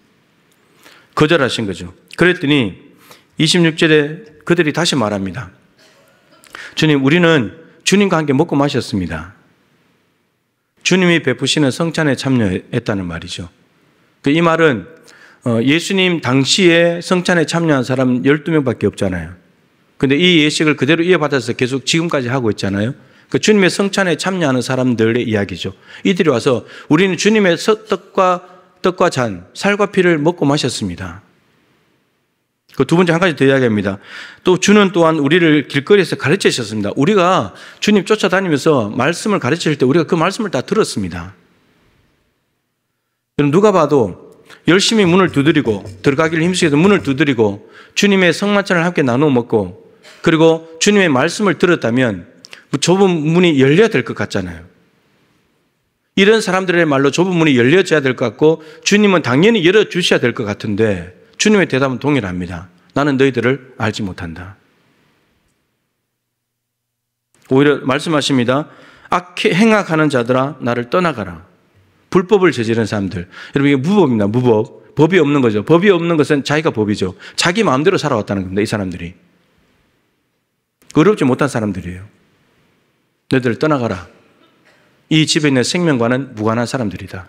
거절하신 거죠. 그랬더니 26절에 그들이 다시 말합니다. 주님, 우리는 주님과 함께 먹고 마셨습니다. 주님이 베푸시는 성찬에 참여했다는 말이죠. 이 말은 예수님 당시에 성찬에 참여한 사람 12명밖에 없잖아요. 근데 이 예식을 그대로 이어받아서 계속 지금까지 하고 있잖아요. 그 주님의 성찬에 참여하는 사람들의 이야기죠. 이들이 와서 우리는 주님의 떡과 잔, 살과 피를 먹고 마셨습니다. 그 두 번째 한 가지 더 이야기합니다. 또 주는 또한 우리를 길거리에서 가르치셨습니다. 우리가 주님 쫓아다니면서 말씀을 가르칠 때 우리가 그 말씀을 다 들었습니다. 누가 봐도 열심히 문을 두드리고 들어가기를 힘쓰게 문을 두드리고 주님의 성만찬을 함께 나누어 먹고 그리고 주님의 말씀을 들었다면 좁은 문이 열려야 될 것 같잖아요. 이런 사람들의 말로 좁은 문이 열려져야 될 것 같고 주님은 당연히 열어주셔야 될 것 같은데 주님의 대답은 동일합니다. 나는 너희들을 알지 못한다. 오히려 말씀하십니다. 악해 행악하는 자들아 나를 떠나가라. 불법을 저지른 사람들. 여러분 이게 무법입니다. 무법. 법이 없는 거죠. 법이 없는 것은 자기가 법이죠. 자기 마음대로 살아왔다는 겁니다. 이 사람들이. 어렵지 못한 사람들이에요. 너희들 떠나가라. 이 집에 있는 생명과는 무관한 사람들이다.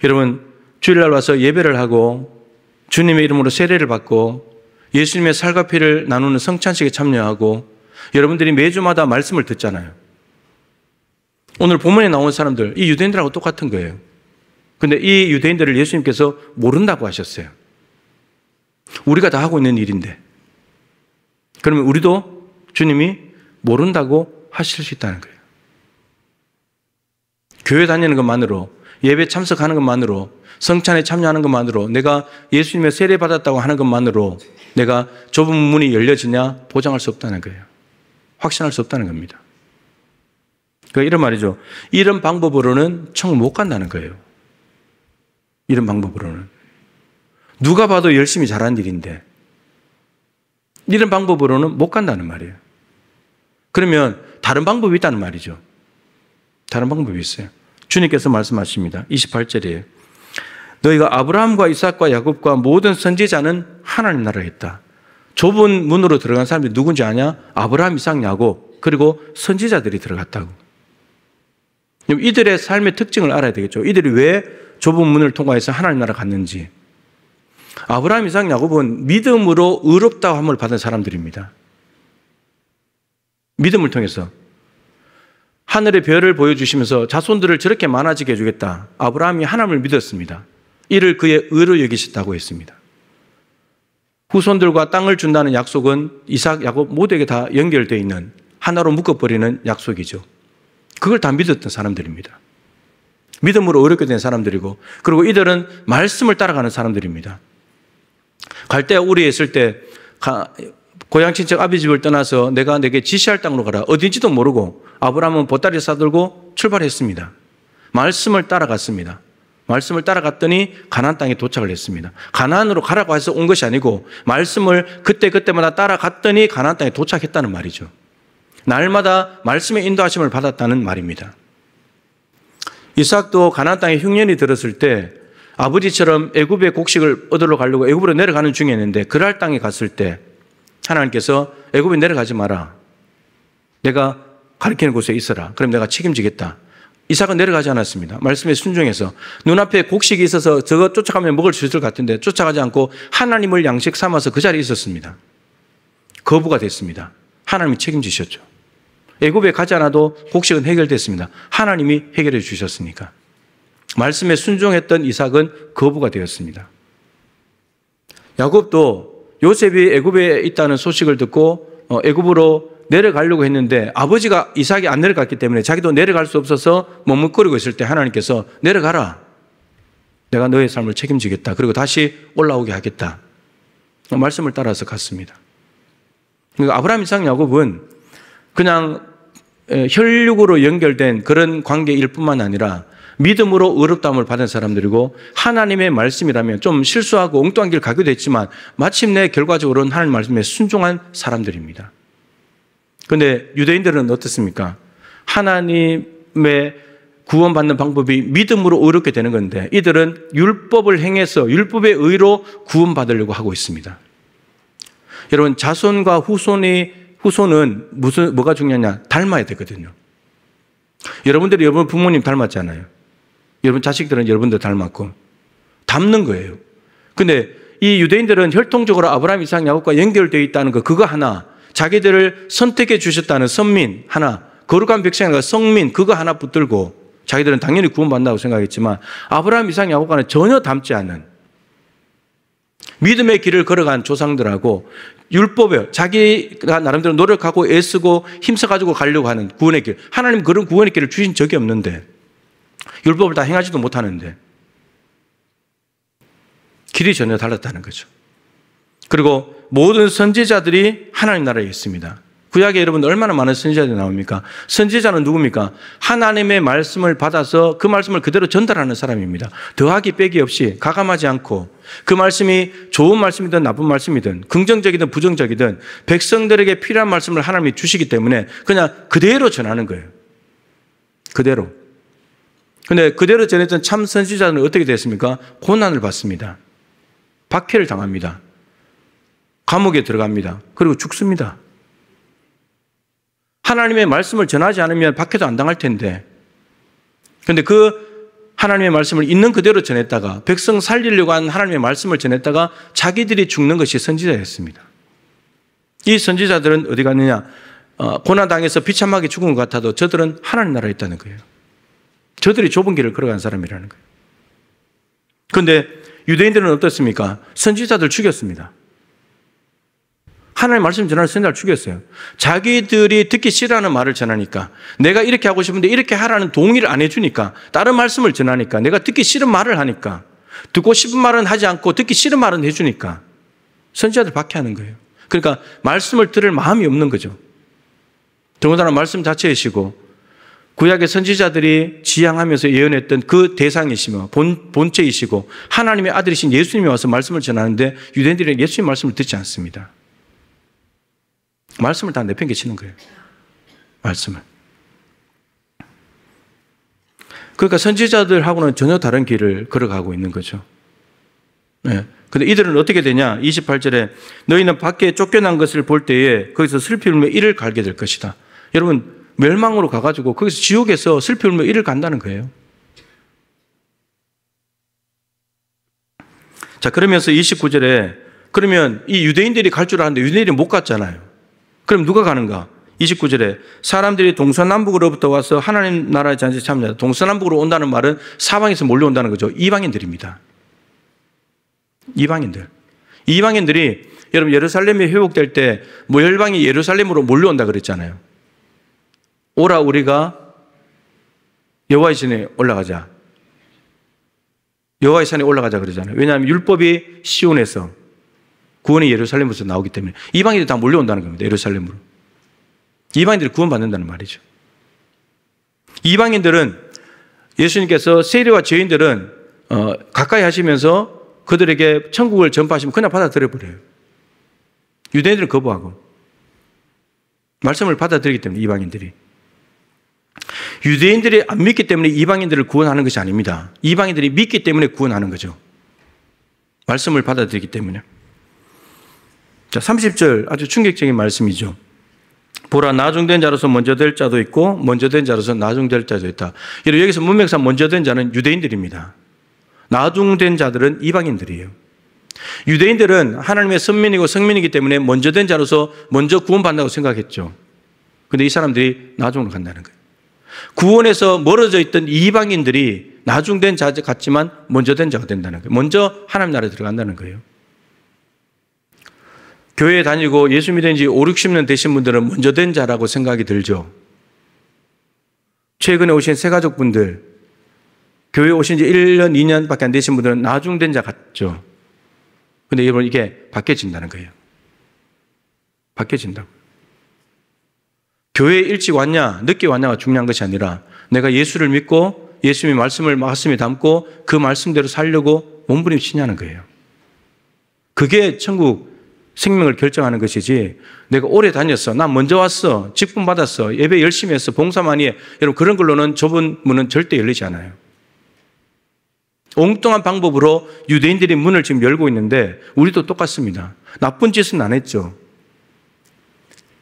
여러분 주일날 와서 예배를 하고 주님의 이름으로 세례를 받고 예수님의 살과 피를 나누는 성찬식에 참여하고 여러분들이 매주마다 말씀을 듣잖아요. 오늘 본문에 나온 사람들, 이 유대인들하고 똑같은 거예요. 근데 이 유대인들을 예수님께서 모른다고 하셨어요. 우리가 다 하고 있는 일인데. 그러면 우리도 주님이 모른다고 하실 수 있다는 거예요. 교회 다니는 것만으로, 예배 참석하는 것만으로, 성찬에 참여하는 것만으로, 내가 예수님의 세례 받았다고 하는 것만으로 내가 좁은 문이 열려지냐 보장할 수 없다는 거예요. 확신할 수 없다는 겁니다. 그러니까 이런 말이죠. 이런 방법으로는 천국 못 간다는 거예요. 이런 방법으로는. 누가 봐도 열심히 잘한 일인데 이런 방법으로는 못 간다는 말이에요. 그러면 다른 방법이 있다는 말이죠. 다른 방법이 있어요. 주님께서 말씀하십니다. 28절이에요. 너희가 아브라함과 이삭과 야곱과 모든 선지자는 하나님 나라에 있다. 좁은 문으로 들어간 사람들이 누군지 아냐? 아브라함, 이삭, 야곱 그리고 선지자들이 들어갔다고. 이들의 삶의 특징을 알아야 되겠죠. 이들이 왜 좁은 문을 통과해서 하나님 나라 갔는지. 아브라함, 이삭, 야곱은 믿음으로 의롭다고 함을 받은 사람들입니다. 믿음을 통해서 하늘의 별을 보여주시면서 자손들을 저렇게 많아지게 해주겠다. 아브라함이 하나님을 믿었습니다. 이를 그의 의로 여기셨다고 했습니다. 후손들과 땅을 준다는 약속은 이삭, 야곱 모두에게 다 연결되어 있는 하나로 묶어버리는 약속이죠. 그걸 다 믿었던 사람들입니다. 믿음으로 의롭게 된 사람들이고, 그리고 이들은 말씀을 따라가는 사람들입니다. 갈대아 우리에 있을 때 고향 친척 아비 집을 떠나서 내가 내게 지시할 땅으로 가라. 어딘지도 모르고 아브라함은 보따리 싸들고 출발했습니다. 말씀을 따라갔습니다. 말씀을 따라갔더니 가나안 땅에 도착을 했습니다. 가나안으로 가라고 해서 온 것이 아니고 말씀을 그때마다 따라갔더니 가나안 땅에 도착했다는 말이죠. 날마다 말씀의 인도하심을 받았다는 말입니다. 이삭도 가나안 땅에 흉년이 들었을 때 아버지처럼 애굽의 곡식을 얻으러 가려고 애굽으로 내려가는 중이었는데 그랄 땅에 갔을 때 하나님께서 애굽에 내려가지 마라. 내가 가리키는 곳에 있어라. 그럼 내가 책임지겠다. 이삭은 내려가지 않았습니다. 말씀에 순종해서 눈앞에 곡식이 있어서 저거 쫓아가면 먹을 수 있을 것 같은데 쫓아가지 않고 하나님을 양식 삼아서 그 자리에 있었습니다. 거부가 됐습니다. 하나님이 책임지셨죠. 애굽에 가지 않아도 곡식은 해결됐습니다. 하나님이 해결해 주셨으니까. 말씀에 순종했던 이삭은 거부가 되었습니다. 야곱도 요셉이 애굽에 있다는 소식을 듣고 애굽으로 내려가려고 했는데 아버지가 이삭이 안 내려갔기 때문에 자기도 내려갈 수 없어서 머뭇거리고 있을 때 하나님께서 내려가라. 내가 너의 삶을 책임지겠다. 그리고 다시 올라오게 하겠다. 말씀을 따라서 갔습니다. 그러니까 아브라함, 이삭, 야곱은 그냥 혈육으로 연결된 그런 관계일 뿐만 아니라 믿음으로 의롭다함을 받은 사람들이고 하나님의 말씀이라면 좀 실수하고 엉뚱한 길 가기도 했지만 마침내 결과적으로는 하나님 말씀에 순종한 사람들입니다. 그런데 유대인들은 어떻습니까? 하나님의 구원받는 방법이 믿음으로 의롭게 되는 건데 이들은 율법을 행해서 율법의 의로 구원받으려고 하고 있습니다. 여러분, 자손과 후손은 뭐가 중요하냐? 닮아야 되거든요. 여러분들이 여러분 부모님 닮았잖아요. 여러분 자식들은 여러분들 닮았고 닮는 거예요. 근데 이 유대인들은 혈통적으로 아브라함, 이삭, 야곱과 연결되어 있다는 거 그거 하나, 자기들을 선택해 주셨다는 선민 하나, 거룩한 백성이라는 성민 그거 하나 붙들고 자기들은 당연히 구원받는다고 생각했지만 아브라함, 이삭, 야곱과는 전혀 닮지 않는 믿음의 길을 걸어간 조상들하고 율법에 자기가 나름대로 노력하고 애쓰고 힘써가지고 가려고 하는 구원의 길, 하나님 그런 구원의 길을 주신 적이 없는데 율법을 다 행하지도 못하는데 길이 전혀 달랐다는 거죠. 그리고 모든 선지자들이 하나님 나라에 있습니다. 구약에 여러분 얼마나 많은 선지자들이 나옵니까? 선지자는 누굽니까? 하나님의 말씀을 받아서 그 말씀을 그대로 전달하는 사람입니다. 더하기 빼기 없이 가감하지 않고 그 말씀이 좋은 말씀이든 나쁜 말씀이든 긍정적이든 부정적이든 백성들에게 필요한 말씀을 하나님이 주시기 때문에 그냥 그대로 전하는 거예요. 그대로. 근데 그대로 전했던 참 선지자는 어떻게 됐습니까? 고난을 받습니다. 박해를 당합니다. 감옥에 들어갑니다. 그리고 죽습니다. 하나님의 말씀을 전하지 않으면 박해도 안 당할 텐데. 그런데 그 하나님의 말씀을 있는 그대로 전했다가 백성 살리려고 한 하나님의 말씀을 전했다가 자기들이 죽는 것이 선지자였습니다. 이 선지자들은 어디 갔느냐? 고난당해서 비참하게 죽은 것 같아도 저들은 하나님 나라에 있다는 거예요. 저들이 좁은 길을 걸어간 사람이라는 거예요. 그런데 유대인들은 어떻습니까? 선지자들 죽였습니다. 하나님 말씀 전하는 선지자를 죽였어요. 자기들이 듣기 싫어하는 말을 전하니까, 내가 이렇게 하고 싶은데 이렇게 하라는 동의를 안 해주니까, 다른 말씀을 전하니까, 내가 듣기 싫은 말을 하니까, 듣고 싶은 말은 하지 않고 듣기 싫은 말은 해주니까 선지자들 박해하는 거예요. 그러니까 말씀을 들을 마음이 없는 거죠. 더군다나 말씀 자체이시고 구약의 선지자들이 지향하면서 예언했던 그 대상이시며 본체이시고 하나님의 아들이신 예수님이 와서 말씀을 전하는데 유대인들이 예수님 말씀을 듣지 않습니다. 말씀을 다 내팽개치는 거예요. 말씀을. 그러니까 선지자들하고는 전혀 다른 길을 걸어가고 있는 거죠. 네. 근데 이들은 어떻게 되냐? 28절에 너희는 밖에 쫓겨난 것을 볼 때에 거기서 슬피 울며 이를 갈게 될 것이다. 여러분, 멸망으로 가가지고 거기서 지옥에서 슬피 울며 이를 간다는 거예요. 자, 그러면서 29절에 그러면 이 유대인들이 갈 줄 알았는데 유대인들이 못 갔잖아요. 그럼 누가 가는가? 29절에 사람들이 동서남북으로부터 와서 하나님 나라의 잔치에 참여하다. 동서남북으로 온다는 말은 사방에서 몰려온다는 거죠. 이방인들입니다. 이방인들이 여러분 예루살렘이 회복될 때 뭐 열방이 예루살렘으로 몰려온다 그랬잖아요. 오라 우리가 여호와의 산에 올라가자. 여호와의 산에 올라가자 그러잖아요. 왜냐하면 율법이 시온에서 구원이 예루살렘에서 나오기 때문에 이방인들이 다 몰려온다는 겁니다. 예루살렘으로. 이방인들이 구원받는다는 말이죠. 이방인들은 예수님께서 세리와 죄인들은 가까이 하시면서 그들에게 천국을 전파하시면 그냥 받아들여 버려요. 유대인들은 거부하고 말씀을 받아들이기 때문에 이방인들이. 유대인들이 안 믿기 때문에 이방인들을 구원하는 것이 아닙니다. 이방인들이 믿기 때문에 구원하는 거죠. 말씀을 받아들이기 때문에. 자, 30절 아주 충격적인 말씀이죠. 보라, 나중된 자로서 먼저 될 자도 있고 먼저 된 자로서 나중될 자도 있다. 여기서 문맥상 먼저 된 자는 유대인들입니다. 나중된 자들은 이방인들이에요. 유대인들은 하나님의 선민이고 성민이기 때문에 먼저 된 자로서 먼저 구원받는다고 생각했죠. 그런데 이 사람들이 나중으로 간다는 거예요. 구원에서 멀어져 있던 이방인들이 나중된 자 같지만 먼저 된 자가 된다는 거예요. 먼저 하나님 나라에 들어간다는 거예요. 교회에 다니고 예수 믿은 지 5, 60년 되신 분들은 먼저 된 자라고 생각이 들죠. 최근에 오신 새가족분들, 교회에 오신 지 1년, 2년밖에 안 되신 분들은 나중된 자 같죠. 근데 여러분 이게 바뀌어진다는 거예요. 바뀌어진다고. 교회에 일찍 왔냐, 늦게 왔냐가 중요한 것이 아니라 내가 예수를 믿고 예수님의 말씀을 가슴에 담고 그 말씀대로 살려고 몸부림치냐는 거예요. 그게 천국 생명을 결정하는 것이지 내가 오래 다녔어, 나 먼저 왔어, 직분 받았어, 예배 열심히 했어, 봉사 많이 해. 여러분 그런 걸로는 좁은 문은 절대 열리지 않아요. 엉뚱한 방법으로 유대인들이 문을 지금 열고 있는데 우리도 똑같습니다. 나쁜 짓은 안 했죠.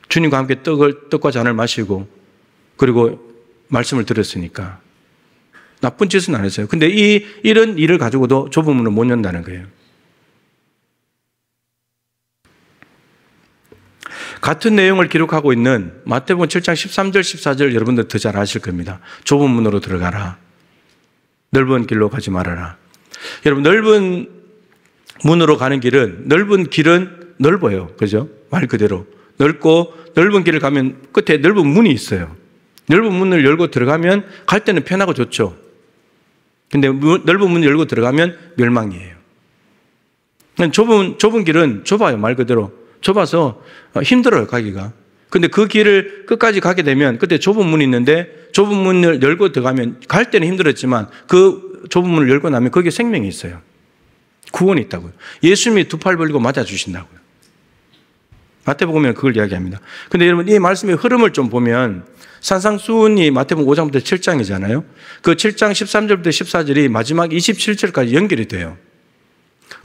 주님과 함께 떡과 잔을 마시고 그리고 말씀을 들었으니까 나쁜 짓은 안 했어요. 근데 이런 일을 가지고도 좁은 문을 못 연다는 거예요. 같은 내용을 기록하고 있는 마태복음 7장 13절 14절 여러분들 더 잘 아실 겁니다. 좁은 문으로 들어가라. 넓은 길로 가지 말아라. 여러분 넓은 문으로 가는 길은 넓어요. 그죠? 말 그대로. 넓고 넓은 길을 가면 끝에 넓은 문이 있어요. 넓은 문을 열고 들어가면 갈 때는 편하고 좋죠. 근데 넓은 문을 열고 들어가면 멸망이에요. 좁은 길은 좁아요. 말 그대로. 좁아서 힘들어요. 가기가. 근데 그 길을 끝까지 가게 되면 그때 좁은 문이 있는데 좁은 문을 열고 들어가면 갈 때는 힘들었지만 그 좁은 문을 열고 나면 거기에 생명이 있어요. 구원이 있다고요. 예수님이 두 팔 벌리고 맞아주신다고요. 마태복음에는 그걸 이야기합니다. 근데 여러분 이 말씀의 흐름을 좀 보면 산상수훈이 마태복음 5장부터 7장이잖아요. 그 7장 13절부터 14절이 마지막 27절까지 연결이 돼요.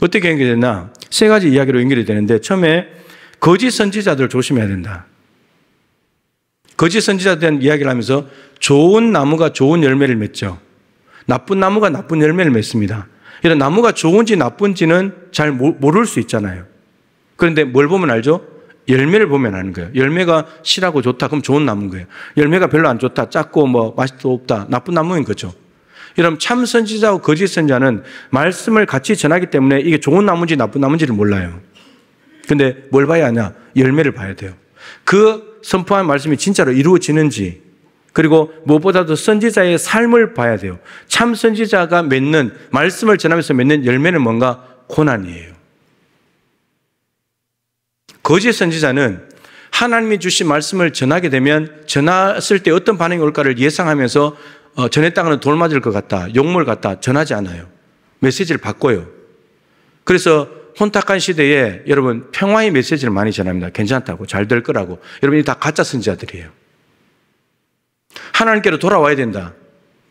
어떻게 연결되나? 세 가지 이야기로 연결이 되는데 처음에 거짓 선지자들 조심해야 된다. 거짓 선지자에 대한 이야기를 하면서 좋은 나무가 좋은 열매를 맺죠. 나쁜 나무가 나쁜 열매를 맺습니다. 이런 나무가 좋은지 나쁜지는 잘 모를 수 있잖아요. 그런데 뭘 보면 알죠? 열매를 보면 아는 거예요. 열매가 실하고 좋다, 그럼 좋은 나무인 거예요. 열매가 별로 안 좋다, 작고 뭐 맛도 없다, 나쁜 나무인 거죠. 여러분, 참 선지자와 거짓 선지자는 말씀을 같이 전하기 때문에 이게 좋은 나무인지 나쁜 나무인지를 몰라요. 근데 뭘 봐야 하냐? 열매를 봐야 돼요. 그 선포한 말씀이 진짜로 이루어지는지, 그리고 무엇보다도 선지자의 삶을 봐야 돼요. 참 선지자가 맺는, 말씀을 전하면서 맺는 열매는 뭔가? 고난이에요. 거짓 선지자는 하나님이 주신 말씀을 전하게 되면 전했을 때 어떤 반응이 올까를 예상하면서 전했다가는 돌 맞을 것 같다, 욕먹을 것 같다, 전하지 않아요. 메시지를 바꿔요. 그래서 혼탁한 시대에 여러분 평화의 메시지를 많이 전합니다. 괜찮다고, 잘 될 거라고. 여러분이 다 가짜 선지자들이에요. 하나님께로 돌아와야 된다.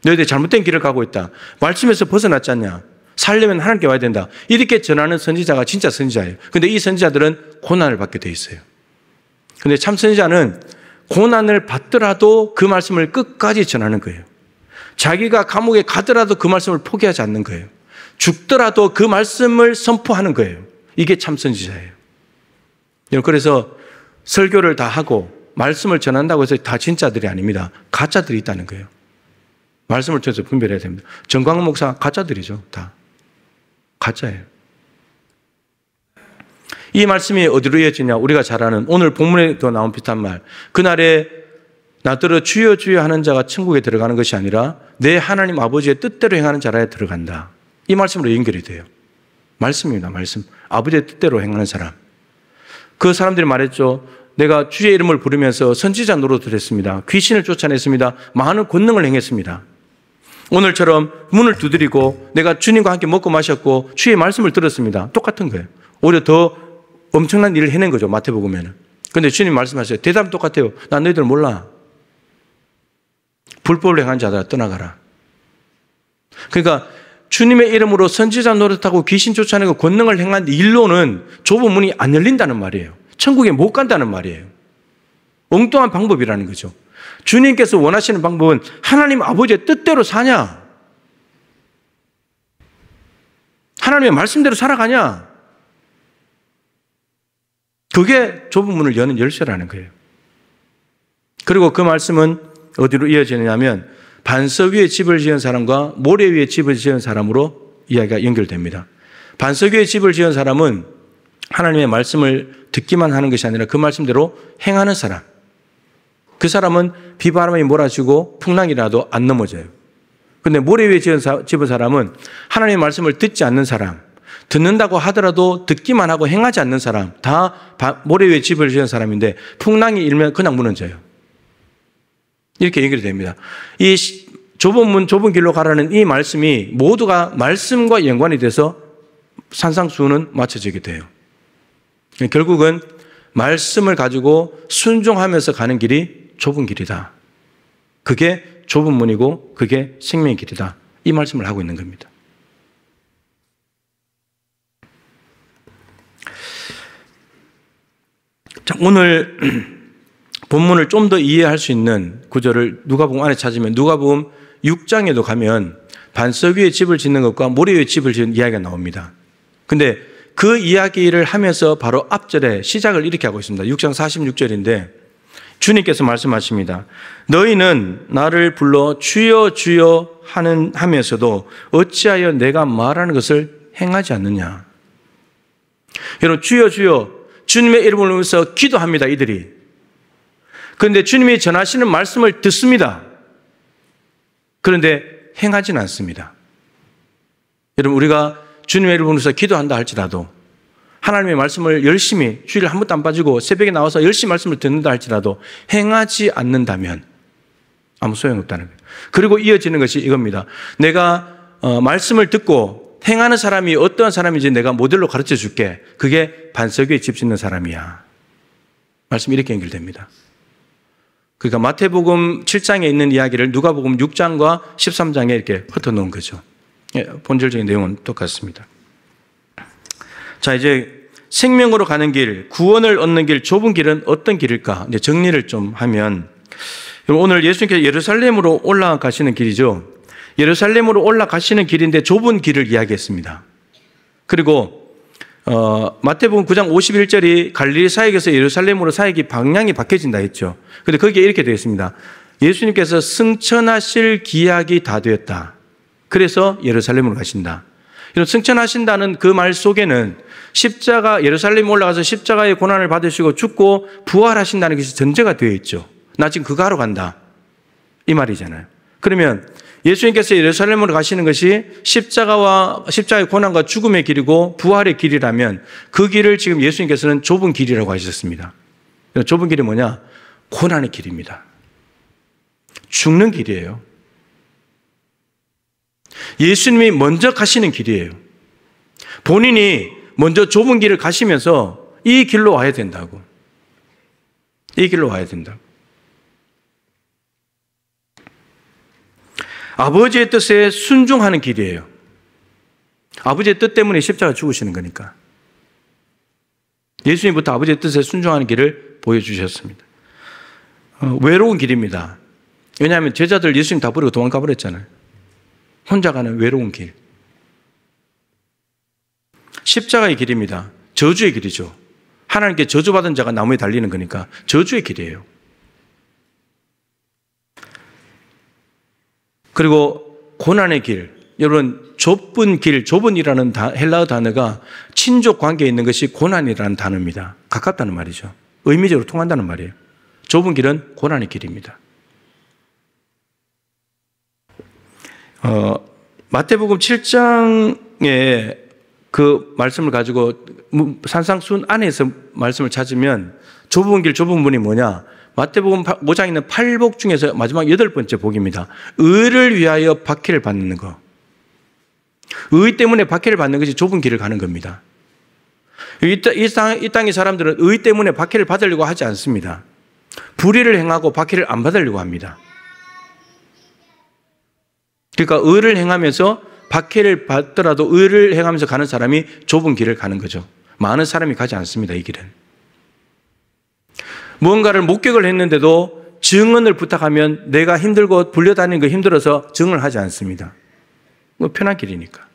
너희들이 잘못된 길을 가고 있다. 말씀에서 벗어났지 않냐. 살려면 하나님께 와야 된다. 이렇게 전하는 선지자가 진짜 선지자예요. 근데 이 선지자들은 고난을 받게 돼 있어요. 근데 참 선지자는 고난을 받더라도 그 말씀을 끝까지 전하는 거예요. 자기가 감옥에 가더라도 그 말씀을 포기하지 않는 거예요. 죽더라도 그 말씀을 선포하는 거예요. 이게 참 선지자예요. 그래서 설교를 다 하고 말씀을 전한다고 해서 다 진짜들이 아닙니다. 가짜들이 있다는 거예요. 말씀을 통해서 분별해야 됩니다. 정광훈 목사 가짜들이죠. 다 가짜예요. 이 말씀이 어디로 이어지냐? 우리가 잘 아는 오늘 본문에도 나온 비슷한 말. 그날에 나더러 주여 주여 하는 자가 천국에 들어가는 것이 아니라 내 하나님 아버지의 뜻대로 행하는 자라에 들어간다. 이 말씀으로 연결이 돼요. 말씀입니다. 말씀. 아버지의 뜻대로 행하는 사람. 그 사람들이 말했죠. 내가 주의 이름을 부르면서 선지자 노릇을 했습니다. 귀신을 쫓아냈습니다. 많은 권능을 행했습니다. 오늘처럼 문을 두드리고 내가 주님과 함께 먹고 마셨고 주의 말씀을 들었습니다. 똑같은 거예요. 오히려 더 엄청난 일을 해낸 거죠. 마태복음에는. 그런데 주님 말씀하세요. 대답은 똑같아요. 난 너희들 몰라. 불법을 행한 자들아 떠나가라. 그러니까 주님의 이름으로 선지자 노릇하고 귀신 쫓아내고 권능을 행한 일로는 좁은 문이 안 열린다는 말이에요. 천국에 못 간다는 말이에요. 엉뚱한 방법이라는 거죠. 주님께서 원하시는 방법은 하나님 아버지의 뜻대로 사냐? 하나님의 말씀대로 살아가냐? 그게 좁은 문을 여는 열쇠라는 거예요. 그리고 그 말씀은 어디로 이어지느냐면 반석 위에 집을 지은 사람과 모래 위에 집을 지은 사람으로 이야기가 연결됩니다. 반석 위에 집을 지은 사람은 하나님의 말씀을 듣기만 하는 것이 아니라 그 말씀대로 행하는 사람. 그 사람은 비바람이 몰아치고 풍랑이라도 안 넘어져요. 그런데 모래 위에 집은 사람은 하나님의 말씀을 듣지 않는 사람, 듣는다고 하더라도 듣기만 하고 행하지 않는 사람, 다 모래 위에 집을 지은 사람인데 풍랑이 일면 그냥 무너져요. 이렇게 연결이 됩니다. 이 좁은 문, 좁은 길로 가라는 이 말씀이 모두가 말씀과 연관이 돼서 산상수훈은 맞춰지게 돼요. 결국은 말씀을 가지고 순종하면서 가는 길이 좁은 길이다. 그게 좁은 문이고 그게 생명의 길이다. 이 말씀을 하고 있는 겁니다. 자, 오늘 본문을 좀 더 이해할 수 있는 구절을 누가복음 안에 찾으면 누가복음 6장에도 가면 반석 위에 집을 짓는 것과 모래 위에 집을 짓는 이야기가 나옵니다. 근데 그 이야기를 하면서 바로 앞절에 시작을 이렇게 하고 있습니다. 6장 46절인데 주님께서 말씀하십니다. 너희는 나를 불러 주여 주여 하면서도 어찌하여 내가 말하는 것을 행하지 않느냐. 여러분 주여 주여 주님의 이름을 부르면서 기도합니다. 이들이. 그런데 주님이 전하시는 말씀을 듣습니다. 그런데 행하지는 않습니다. 여러분 우리가 주님의 이름을 부르면서 기도한다 할지라도 하나님의 말씀을 열심히 주일에 한 번도 안 빠지고 새벽에 나와서 열심히 말씀을 듣는다 할지라도 행하지 않는다면 아무 소용없다는 거예요. 그리고 이어지는 것이 이겁니다. 내가 말씀을 듣고 행하는 사람이 어떤 사람인지 내가 모델로 가르쳐 줄게. 그게 반석 위에 집 짓는 사람이야. 말씀이 이렇게 연결됩니다. 그러니까 마태복음 7장에 있는 이야기를 누가복음 6장과 13장에 이렇게 흩어놓은 거죠. 본질적인 내용은 똑같습니다. 자, 이제 생명으로 가는 길, 구원을 얻는 길, 좁은 길은 어떤 길일까? 이제 정리를 좀 하면 오늘 예수님께서 예루살렘으로 올라가시는 길이죠. 예루살렘으로 올라가시는 길인데 좁은 길을 이야기했습니다. 그리고 마태복음 9장 51절이 갈릴리 사역에서 예루살렘으로 사역이 방향이 바뀌어진다 했죠. 그런데 거기에 이렇게 되어 있습니다. 예수님께서 승천하실 기약이 다 되었다. 그래서 예루살렘으로 가신다. 이런 승천하신다는 그 말 속에는 십자가, 예루살렘에 올라가서 십자가의 고난을 받으시고 죽고 부활하신다는 것이 전제가 되어 있죠. 나 지금 그거 하러 간다. 이 말이잖아요. 그러면 예수님께서 예루살렘으로 가시는 것이 십자가의 고난과 죽음의 길이고 부활의 길이라면 그 길을 지금 예수님께서는 좁은 길이라고 하셨습니다. 좁은 길이 뭐냐? 고난의 길입니다. 죽는 길이에요. 예수님이 먼저 가시는 길이에요. 본인이 먼저 좁은 길을 가시면서 이 길로 와야 된다고. 이 길로 와야 된다고. 아버지의 뜻에 순종하는 길이에요. 아버지의 뜻 때문에 십자가 죽으시는 거니까. 예수님부터 아버지의 뜻에 순종하는 길을 보여주셨습니다. 외로운 길입니다. 왜냐하면 제자들 예수님 다 버리고 도망가 버렸잖아요. 혼자 가는 외로운 길. 십자가의 길입니다. 저주의 길이죠. 하나님께 저주받은 자가 나무에 달리는 거니까 저주의 길이에요. 그리고 고난의 길. 여러분, 좁은 길, 좁은이라는 헬라어 단어가 친족 관계에 있는 것이 고난이라는 단어입니다. 가깝다는 말이죠. 의미적으로 통한다는 말이에요. 좁은 길은 고난의 길입니다. 마태복음 7장에 그 말씀을 가지고 산상순 안에서 말씀을 찾으면 좁은 길, 좁은 문이 뭐냐? 마태복음 5장에 있는 8복 중에서 마지막 8번째 복입니다. 의를 위하여 박해를 받는 거. 의 때문에 박해를 받는 것이 좁은 길을 가는 겁니다. 이 땅의 사람들은 의 때문에 박해를 받으려고 하지 않습니다. 불의를 행하고 박해를 안 받으려고 합니다. 그러니까 의를 행하면서 박해를 받더라도 의를 행하면서 가는 사람이 좁은 길을 가는 거죠. 많은 사람이 가지 않습니다, 이 길은. 무언가를 목격을 했는데도 증언을 부탁하면 내가 힘들고 불려다니는 거 힘들어서 증언을 하지 않습니다. 편한 길이니까.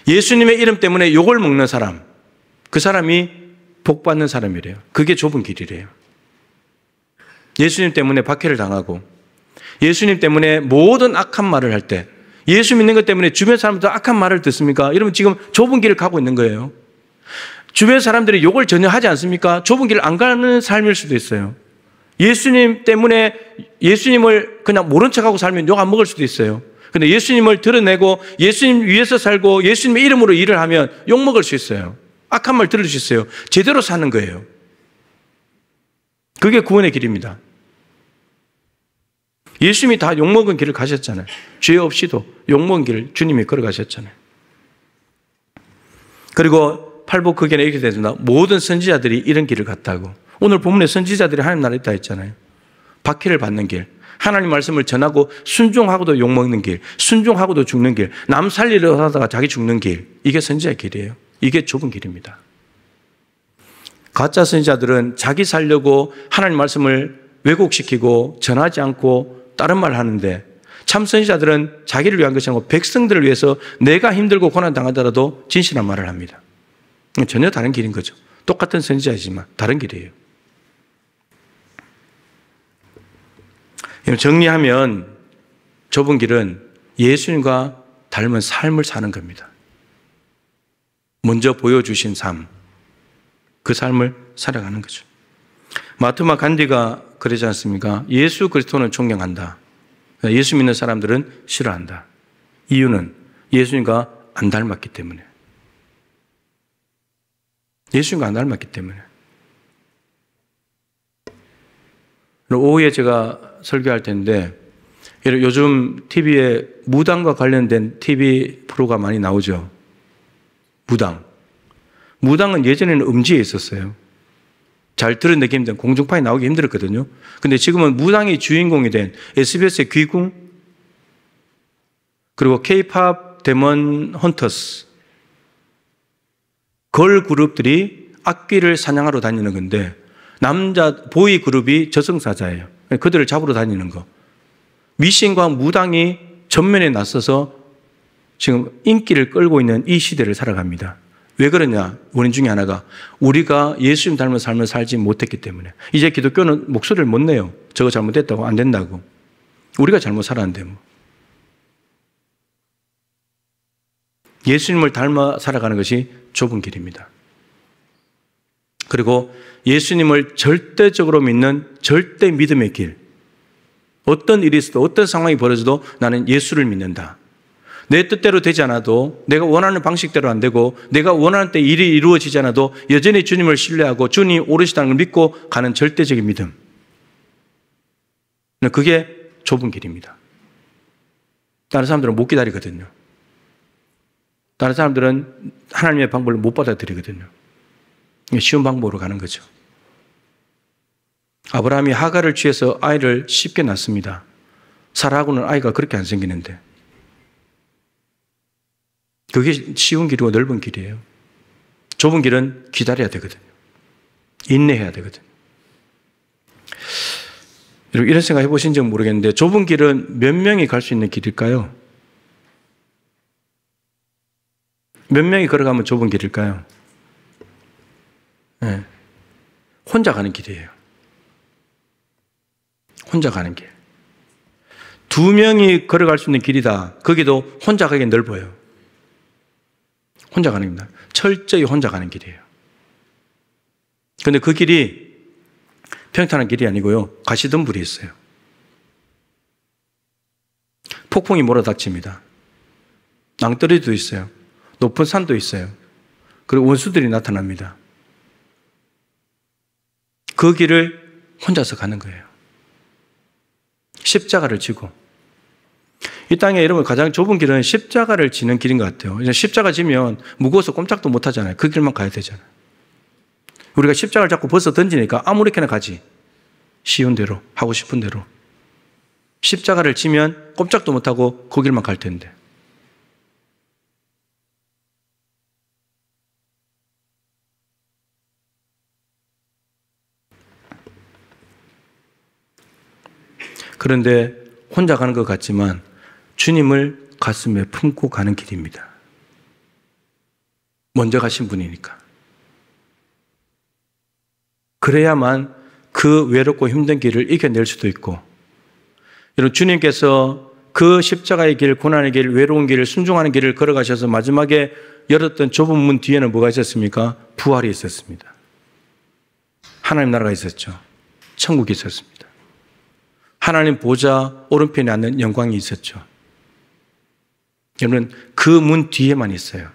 예수님의 이름 때문에 욕을 먹는 사람, 그 사람이 복 받는 사람이래요. 그게 좁은 길이래요. 예수님 때문에 박해를 당하고 예수님 때문에 모든 악한 말을 할 때 예수 믿는 것 때문에 주변 사람들도 악한 말을 듣습니까? 여러분 지금 좁은 길을 가고 있는 거예요. 주변 사람들이 욕을 전혀 하지 않습니까? 좁은 길을 안 가는 삶일 수도 있어요. 예수님 때문에 예수님을 그냥 모른 척하고 살면 욕 안 먹을 수도 있어요. 근데 예수님을 드러내고 예수님 위해서 살고 예수님의 이름으로 일을 하면 욕 먹을 수 있어요. 악한 말 들을 수 있어요. 제대로 사는 거예요. 그게 구원의 길입니다. 예수님이 다 욕먹은 길을 가셨잖아요. 죄 없이도 욕먹은 길을 주님이 걸어가셨잖아요. 그리고 팔복극에는 이렇게 되습니다. 모든 선지자들이 이런 길을 갔다고. 오늘 본문에 선지자들이 하나님 나라에 있다 했잖아요. 박해를 받는 길, 하나님 말씀을 전하고 순종하고도 욕먹는 길, 순종하고도 죽는 길, 남 살리려 하다가 자기 죽는 길, 이게 선지자의 길이에요. 이게 좁은 길입니다. 가짜 선지자들은 자기 살려고 하나님 말씀을 왜곡시키고 전하지 않고 다른 말 하는데, 참 선지자들은 자기를 위한 것이 아니고 백성들을 위해서 내가 힘들고 고난당하더라도 진실한 말을 합니다. 전혀 다른 길인 거죠. 똑같은 선지자이지만 다른 길이에요. 정리하면 좁은 길은 예수님과 닮은 삶을 사는 겁니다. 먼저 보여주신 삶, 그 삶을 살아가는 거죠. 마트마 간디가 그러지 않습니까? 예수 그리스도는 존경한다. 예수 믿는 사람들은 싫어한다. 이유는 예수님과 안 닮았기 때문에. 예수님과 안 닮았기 때문에. 오후에 제가 설교할 텐데, 요즘 TV에 무당과 관련된 TV 프로가 많이 나오죠. 무당. 무당은 예전에는 음지에 있었어요. 잘 들어내기 힘든, 공중파에 나오기 힘들었거든요. 근데 지금은 무당이 주인공이 된 SBS의 귀궁, 그리고 K-POP 데몬 헌터스, 걸 그룹들이 악귀를 사냥하러 다니는 건데, 남자 보이 그룹이 저승사자예요. 그들을 잡으러 다니는 거. 미신과 무당이 전면에 나서서 지금 인기를 끌고 있는 이 시대를 살아갑니다. 왜 그러냐? 원인 중에 하나가 우리가 예수님 닮은 삶을 살지 못했기 때문에. 이제 기독교는 목소리를 못 내요. 저거 잘못됐다고, 안 된다고. 우리가 잘못 살았는데 뭐. 예수님을 닮아 살아가는 것이 좁은 길입니다. 그리고 예수님을 절대적으로 믿는 절대 믿음의 길. 어떤 일이 있어도 어떤 상황이 벌어져도 나는 예수를 믿는다. 내 뜻대로 되지 않아도, 내가 원하는 방식대로 안 되고, 내가 원하는 때 일이 이루어지지 않아도 여전히 주님을 신뢰하고 주님이 오르시다는 걸 믿고 가는 절대적인 믿음. 그게 좁은 길입니다. 다른 사람들은 못 기다리거든요. 다른 사람들은 하나님의 방법을 못 받아들이거든요. 쉬운 방법으로 가는 거죠. 아브라함이 하갈을 취해서 아이를 쉽게 낳습니다. 사라하고는 아이가 그렇게 안 생기는데. 그게 쉬운 길이고 넓은 길이에요. 좁은 길은 기다려야 되거든요. 인내해야 되거든요. 여러분, 이런 생각 해보신 적 모르겠는데 좁은 길은 몇 명이 갈 수 있는 길일까요? 몇 명이 걸어가면 좁은 길일까요? 네. 혼자 가는 길이에요. 혼자 가는 길. 2명이 걸어갈 수 있는 길이다. 거기도 혼자 가기엔 넓어요. 혼자 가는 길입니다. 철저히 혼자 가는 길이에요. 그런데 그 길이 평탄한 길이 아니고요. 가시덤불이 있어요. 폭풍이 몰아닥칩니다. 낭떠러지도 있어요. 높은 산도 있어요. 그리고 원수들이 나타납니다. 그 길을 혼자서 가는 거예요. 십자가를 지고. 이 땅에 여러분 가장 좁은 길은 십자가를 지는 길인 것 같아요. 십자가 지면 무거워서 꼼짝도 못 하잖아요. 그 길만 가야 되잖아요. 우리가 십자가를 자꾸 벗어 던지니까 아무렇게나 가지. 쉬운 대로, 하고 싶은 대로. 십자가를 지면 꼼짝도 못 하고 그 길만 갈 텐데. 그런데 혼자 가는 것 같지만 주님을 가슴에 품고 가는 길입니다. 먼저 가신 분이니까. 그래야만 그 외롭고 힘든 길을 이겨낼 수도 있고, 여러분, 주님께서 그 십자가의 길, 고난의 길, 외로운 길, 순종하는 길을 걸어가셔서 마지막에 열었던 좁은 문 뒤에는 뭐가 있었습니까? 부활이 있었습니다. 하나님 나라가 있었죠. 천국이 있었습니다. 하나님 보좌 오른편에 앉는 영광이 있었죠. 여러분, 그 문 뒤에만 있어요.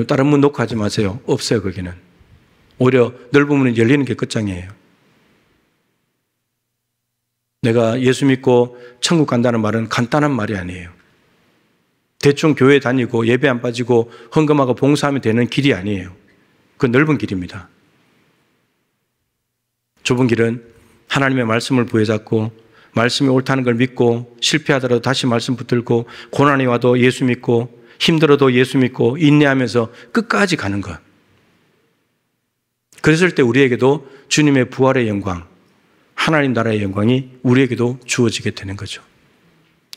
다른 문 놓고 하지 마세요. 없어요, 거기는. 오히려 넓은 문은 열리는 게 끝장이에요. 내가 예수 믿고 천국 간다는 말은 간단한 말이 아니에요. 대충 교회 다니고 예배 안 빠지고 헌금하고 봉사하면 되는 길이 아니에요. 그건 넓은 길입니다. 좁은 길은 하나님의 말씀을 부여잡고 말씀이 옳다는 걸 믿고 실패하더라도 다시 말씀 붙들고 고난이 와도 예수 믿고 힘들어도 예수 믿고 인내하면서 끝까지 가는 것. 그랬을 때 우리에게도 주님의 부활의 영광, 하나님 나라의 영광이 우리에게도 주어지게 되는 거죠.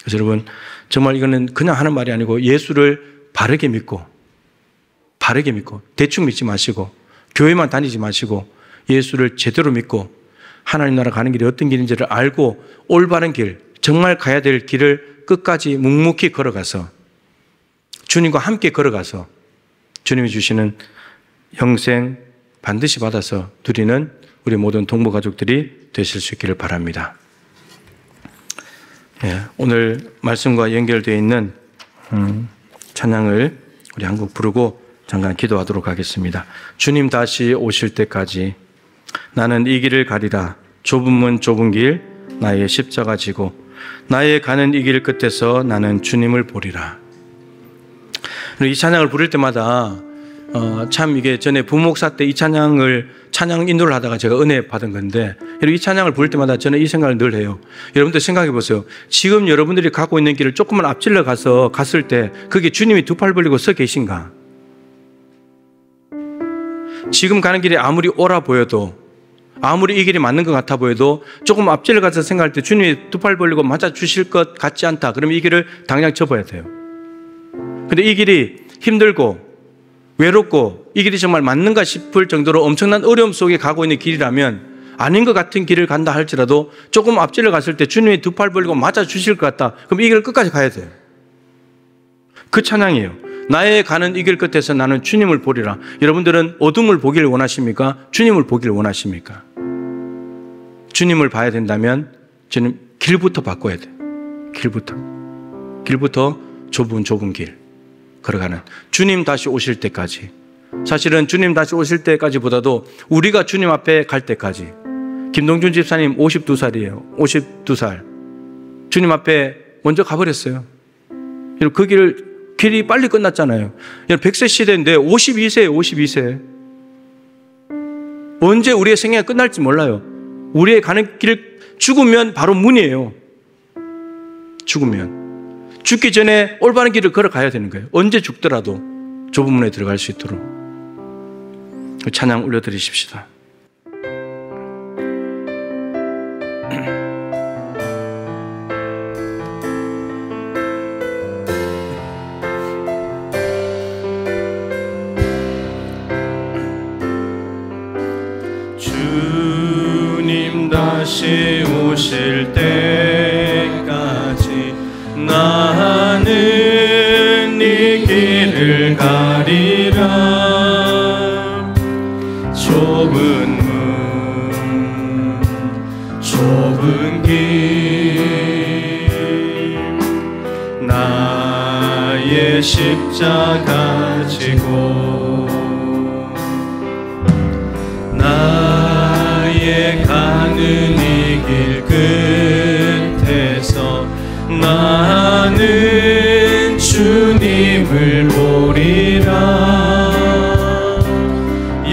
그래서 여러분, 정말 이거는 그냥 하는 말이 아니고 예수를 바르게 믿고 대충 믿지 마시고 교회만 다니지 마시고 예수를 제대로 믿고 하나님 나라 가는 길이 어떤 길인지를 알고 올바른 길, 정말 가야 될 길을 끝까지 묵묵히 걸어가서 주님과 함께 걸어가서 주님이 주시는 영생 반드시 받아서 누리는 우리 모든 동무 가족들이 되실 수 있기를 바랍니다. 오늘 말씀과 연결되어 있는 찬양을 우리 한 곡 부르고 잠깐 기도하도록 하겠습니다. 주님 다시 오실 때까지 나는 이 길을 가리라. 좁은 문 좁은 길 나의 십자가 지고 나의 가는 이 길 끝에서 나는 주님을 보리라. 이 찬양을 부를 때마다 참 이게 전에 부목사 때 이 찬양 인도를 하다가 제가 은혜 받은 건데 이 찬양을 부를 때마다 저는 이 생각을 늘 해요. 여러분들 생각해 보세요. 지금 여러분들이 가고 있는 길을 조금만 앞질러 갔을 때 그게 주님이 두 팔 벌리고 서 계신가? 지금 가는 길이 아무리 오라 보여도 아무리 이 길이 맞는 것 같아 보여도 조금 앞질러 가서 생각할 때 주님이 두 팔 벌리고 맞아 주실 것 같지 않다. 그러면 이 길을 당장 접어야 돼요. 근데 이 길이 힘들고 외롭고 이 길이 정말 맞는가 싶을 정도로 엄청난 어려움 속에 가고 있는 길이라면, 아닌 것 같은 길을 간다 할지라도 조금 앞질러 갔을 때 주님이 두 팔 벌리고 맞아 주실 것 같다. 그럼 이 길을 끝까지 가야 돼요. 그 찬양이에요. 나의 가는 이 길 끝에서 나는 주님을 보리라. 여러분들은 어둠을 보기를 원하십니까? 주님을 보기를 원하십니까? 주님을 봐야 된다면 저는 길부터 바꿔야 돼요. 길부터 좁은 길 걸어가는, 주님 다시 오실 때까지. 사실은 주님 다시 오실 때까지보다도 우리가 주님 앞에 갈 때까지. 김동준 집사님 52살이에요. 52살. 주님 앞에 먼저 가버렸어요. 그 길이 빨리 끝났잖아요. 100세 시대인데 52세예요. 52세. 언제 우리의 생애가 끝날지 몰라요. 우리의 가는 길, 죽으면 바로 문이에요. 죽기 전에 올바른 길을 걸어가야 되는 거예요. 언제 죽더라도 좁은 문에 들어갈 수 있도록. 찬양 올려드리십시다. 주님 다시 오실 때까지 나는 이 길을 가리라. 좁은 길 나의 십자가 지고 나의 가는 이 길 끝에서 나는 주님을 보리라.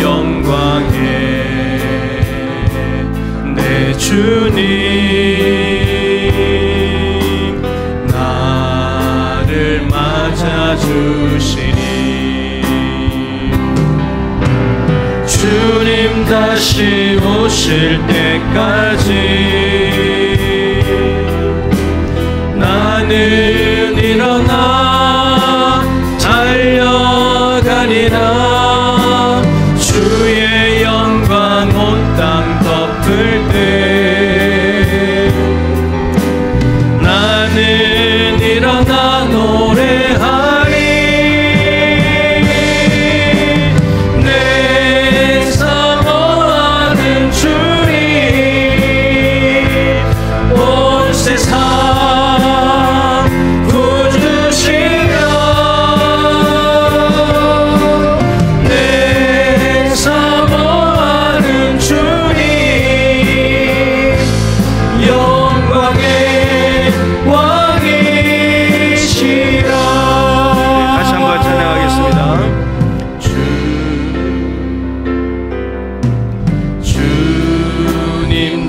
영광의 내 주님 나를 맞아주시니. 주님 다시 오실 때까지 나는 일어나 달려가리라. 주의 영광 온 땅 덮을 때 나는 일어나 노래하리. 내 사모하는 주님 온 세상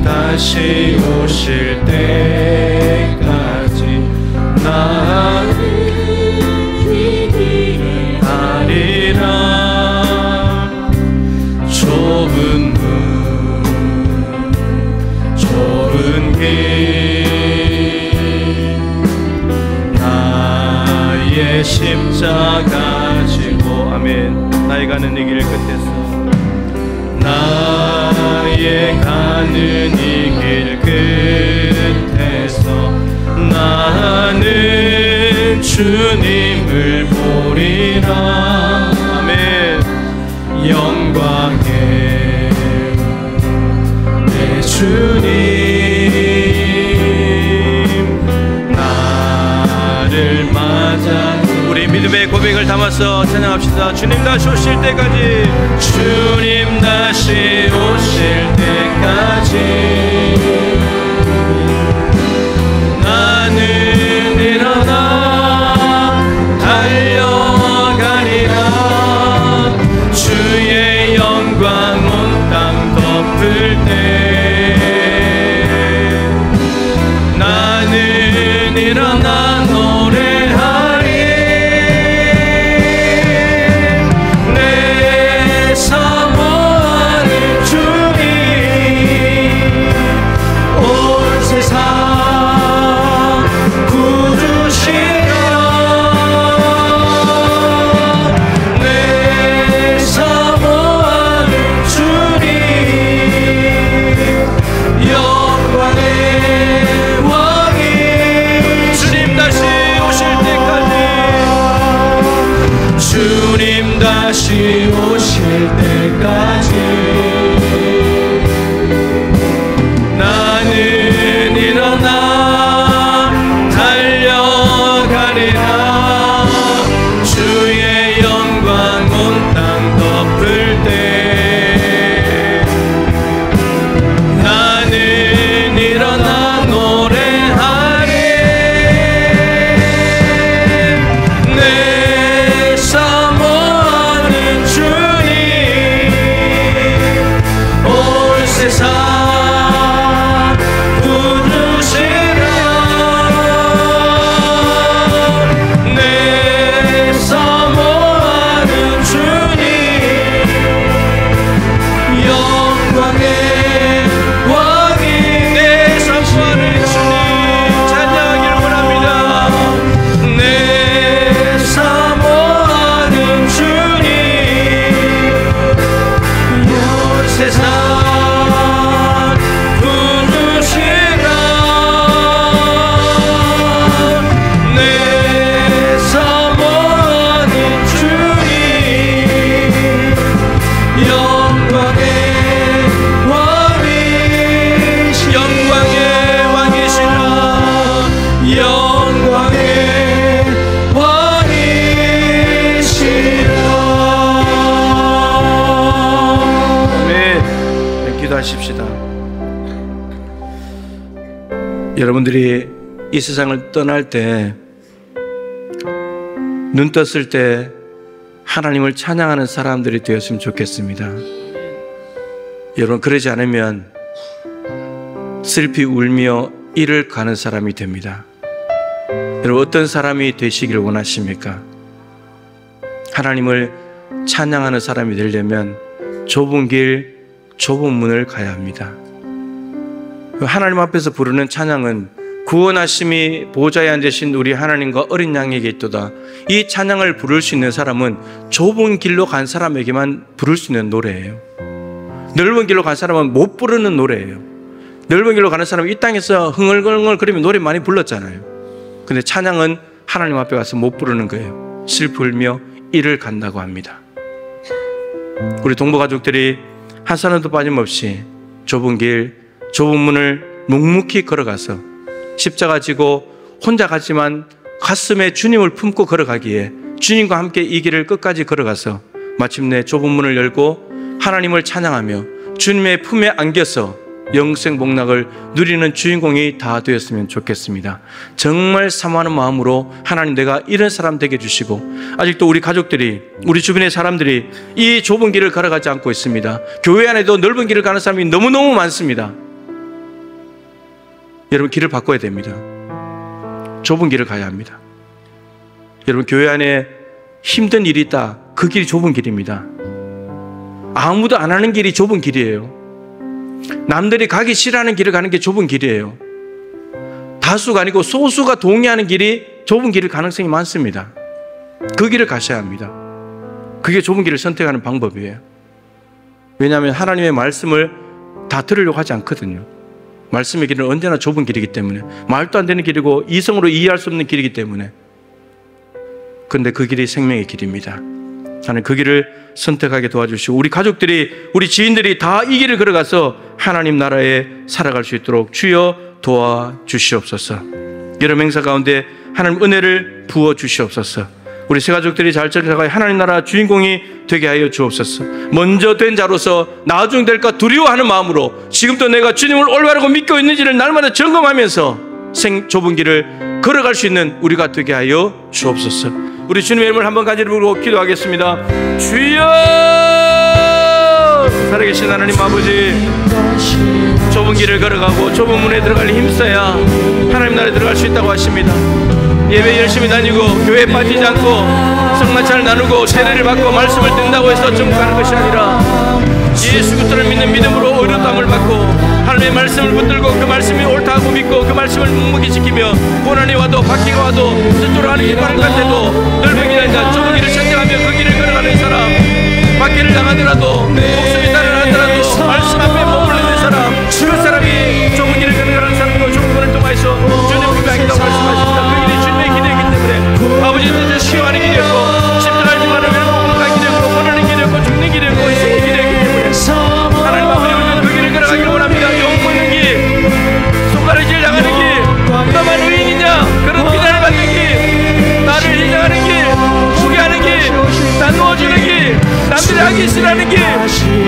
다시 오실 때까지 나는 이 길을 가리라. 좁은 길 나의 십자가 지고. 아멘. 나의 가는 이 길 끝에서 나의 가는 이 길 끝에서 나는 주님을 보리라. 아멘. 영광의 내 주님 나를 맞아. 우리 믿음의 고백을 담아서 찬양합시다. 주님 다시 오실 때까지. 주님 다시 오실 때까지 나는 일어나 달려가리라. 주의 영광 온 땅 덮을 때 나는 일어나 노래하리. 내 사모하는 주님 세상 부르시라 내 사모하는 주님 영광의 왕이시라 영광의 왕이시라. 아멘. 기도하십시다. 여러분들이 이 세상을 떠날 때 눈 떴을 때 하나님을 찬양하는 사람들이 되었으면 좋겠습니다. 여러분 그러지 않으면 슬피 울며 이를 가는 사람이 됩니다. 여러분 어떤 사람이 되시길 원하십니까? 하나님을 찬양하는 사람이 되려면 좁은 길 좁은 문을 가야 합니다. 하나님 앞에서 부르는 찬양은 구원하심이 보좌에 앉으신 우리 하나님과 어린 양에게 있도다. 이 찬양을 부를 수 있는 사람은 좁은 길로 간 사람에게만 부를 수 있는 노래예요. 넓은 길로 간 사람은 못 부르는 노래예요. 넓은 길로 가는 사람은 이 땅에서 흥얼흥얼 거리면 노래 많이 불렀잖아요. 근데 찬양은 하나님 앞에 가서 못 부르는 거예요. 슬피 울며 이를 간다고 합니다. 우리 동포가족들이 한 사람도 빠짐없이 좁은 길 좁은 문을 묵묵히 걸어가서 십자가 지고 혼자 가지만 가슴에 주님을 품고 걸어가기에 주님과 함께 이 길을 끝까지 걸어가서 마침내 좁은 문을 열고 하나님을 찬양하며 주님의 품에 안겨서 영생 복락을 누리는 주인공이 다 되었으면 좋겠습니다. 정말 사모하는 마음으로 하나님 내가 이런 사람 되게 해주시고, 아직도 우리 가족들이 우리 주변의 사람들이 이 좁은 길을 걸어가지 않고 있습니다. 교회 안에도 넓은 길을 가는 사람이 너무너무 많습니다. 여러분 길을 바꿔야 됩니다. 좁은 길을 가야 합니다. 여러분 교회 안에 힘든 일이 있다. 그 길이 좁은 길입니다. 아무도 안 하는 길이 좁은 길이에요. 남들이 가기 싫어하는 길을 가는 게 좁은 길이에요. 다수가 아니고 소수가 동의하는 길이 좁은 길일 가능성이 많습니다. 그 길을 가셔야 합니다. 그게 좁은 길을 선택하는 방법이에요. 왜냐하면 하나님의 말씀을 다 들으려고 하지 않거든요. 말씀의 길은 언제나 좁은 길이기 때문에, 말도 안 되는 길이고 이성으로 이해할 수 없는 길이기 때문에. 그런데 그 길이 생명의 길입니다. 하나님 그 길을 선택하게 도와주시고 우리 가족들이 우리 지인들이 다 이 길을 걸어가서 하나님 나라에 살아갈 수 있도록 주여 도와주시옵소서. 여러 행사 가운데 하나님 은혜를 부어주시옵소서. 우리 세 가족들이 잘 찾아가 하나님 나라 주인공이 되게 하여 주옵소서. 먼저 된 자로서 나중 될까 두려워하는 마음으로 지금도 내가 주님을 올바르고 믿고 있는지를 날마다 점검하면서 좁은 길을 걸어갈 수 있는 우리가 되게 하여 주옵소서. 우리 주님의 이름을 한번 간절히 부르고 기도하겠습니다. 주여! 살아계신 하나님 아버지, 좁은 길을 걸어가고 좁은 문에 들어갈 힘써야 하나님 나라에 들어갈 수 있다고 하십니다. 예배 열심히 다니고 교회에 빠지지 않고 성만찬을 나누고 세례를 받고 말씀을 듣는다고 해서 전국하는 것이 아니라 예수 그리스도를 믿는 믿음으로 의롭다함을 받고 하나님의 말씀을 붙들고 그 말씀이 옳다고 믿고 그 말씀을 묵묵히 지키며 고난이 와도 바퀴가 와도 저쪽으로 가는 길만을 갈 때도 넓은 길이 아니라 좁은 길을 선택하며 그 길을 걸어가는 사람, 바퀴를 당하더라도 목숨이 달아나더라도 말씀 앞에 머물러 있는 사람, 그 사람이 좁은 길을 걸어가는 사람이고 좁은 길을 통해서 주님 앞에 앉는다고 말씀하십니다. 그 길이 주님의 길이기 때문에 아버지의 뜻을 시험하는 길이었고 십자가를 지고 가는 외로운 길이었고 고난의 길이었고 죽는 길이었고 희생의 길이었기 때문에 하나님 아버지 우리는 그 길을 걸어가기를 원합니다. 욕먹는 길, 손가락질 당하는 길, 너만 의인이냐 그런 비난을 받는 길, 나를 인정하는 길, 포기하는 길, 나누어주는 길, 남들이 하기 싫어하는 길,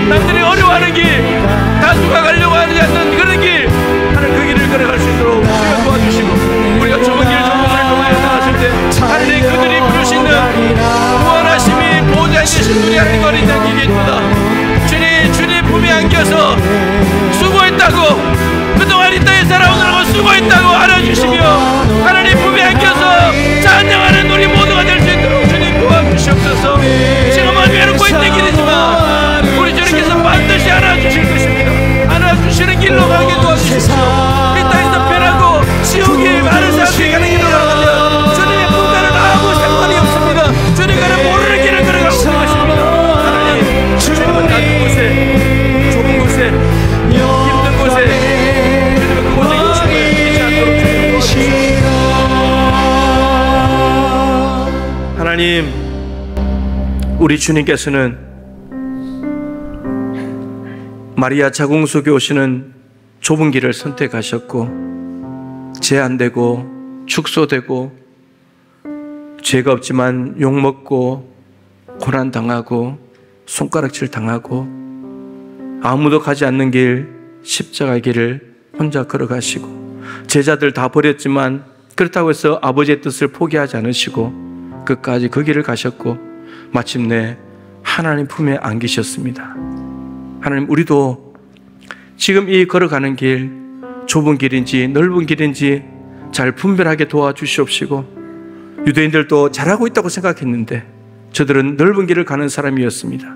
남들이 어려워하는 길, 다수가 가려고 하지 않는 그런 길, 하나님 그 길을 걸어갈 수 있도록 주여 도와주시고 우리가 좁은 길 좁은 문을 통하여 나갔을 때 하나님 그들이 부를 수 있는 구원하심이 보좌에 계신 우리 하나님 어린 양에게 있도다. 주님 품에 안겨서 수고했다고, 그동안 이 땅에 살아오느라고 수고했다고 알아주시며 하나님 품에 안겨서 찬양하는 우리 모두가 될 수 있도록 주님 도와주시옵소서. 지금은 외롭고 있는 길이지만 우리 주님께서 반드시 알아주실 것입니다. 알아주시는 길로 가게 도와주십시오. 이 땅에서 편하고 지옥이 많은 사람들이 가는 길로 가면 주님의 분가는 아무 상관이 없습니다. 주님과는 모르는 길을 걸어가고 있는 것입니다. 하나님 주님은 낮은 곳에 좁은 하나님, 우리 주님께서는 마리아 자궁 속에 오시는 좁은 길을 선택하셨고 제한되고 축소되고 죄가 없지만 욕먹고 고난당하고 손가락질 당하고 아무도 가지 않는 길, 십자가의 길을 혼자 걸어가시고 제자들 다 버렸지만 그렇다고 해서 아버지의 뜻을 포기하지 않으시고 끝까지 그 길을 가셨고 마침내 하나님 품에 안기셨습니다. 하나님, 우리도 지금 이 걸어가는 길, 좁은 길인지 넓은 길인지 잘 분별하게 도와주시옵시고, 유대인들도 잘하고 있다고 생각했는데 저들은 넓은 길을 가는 사람이었습니다.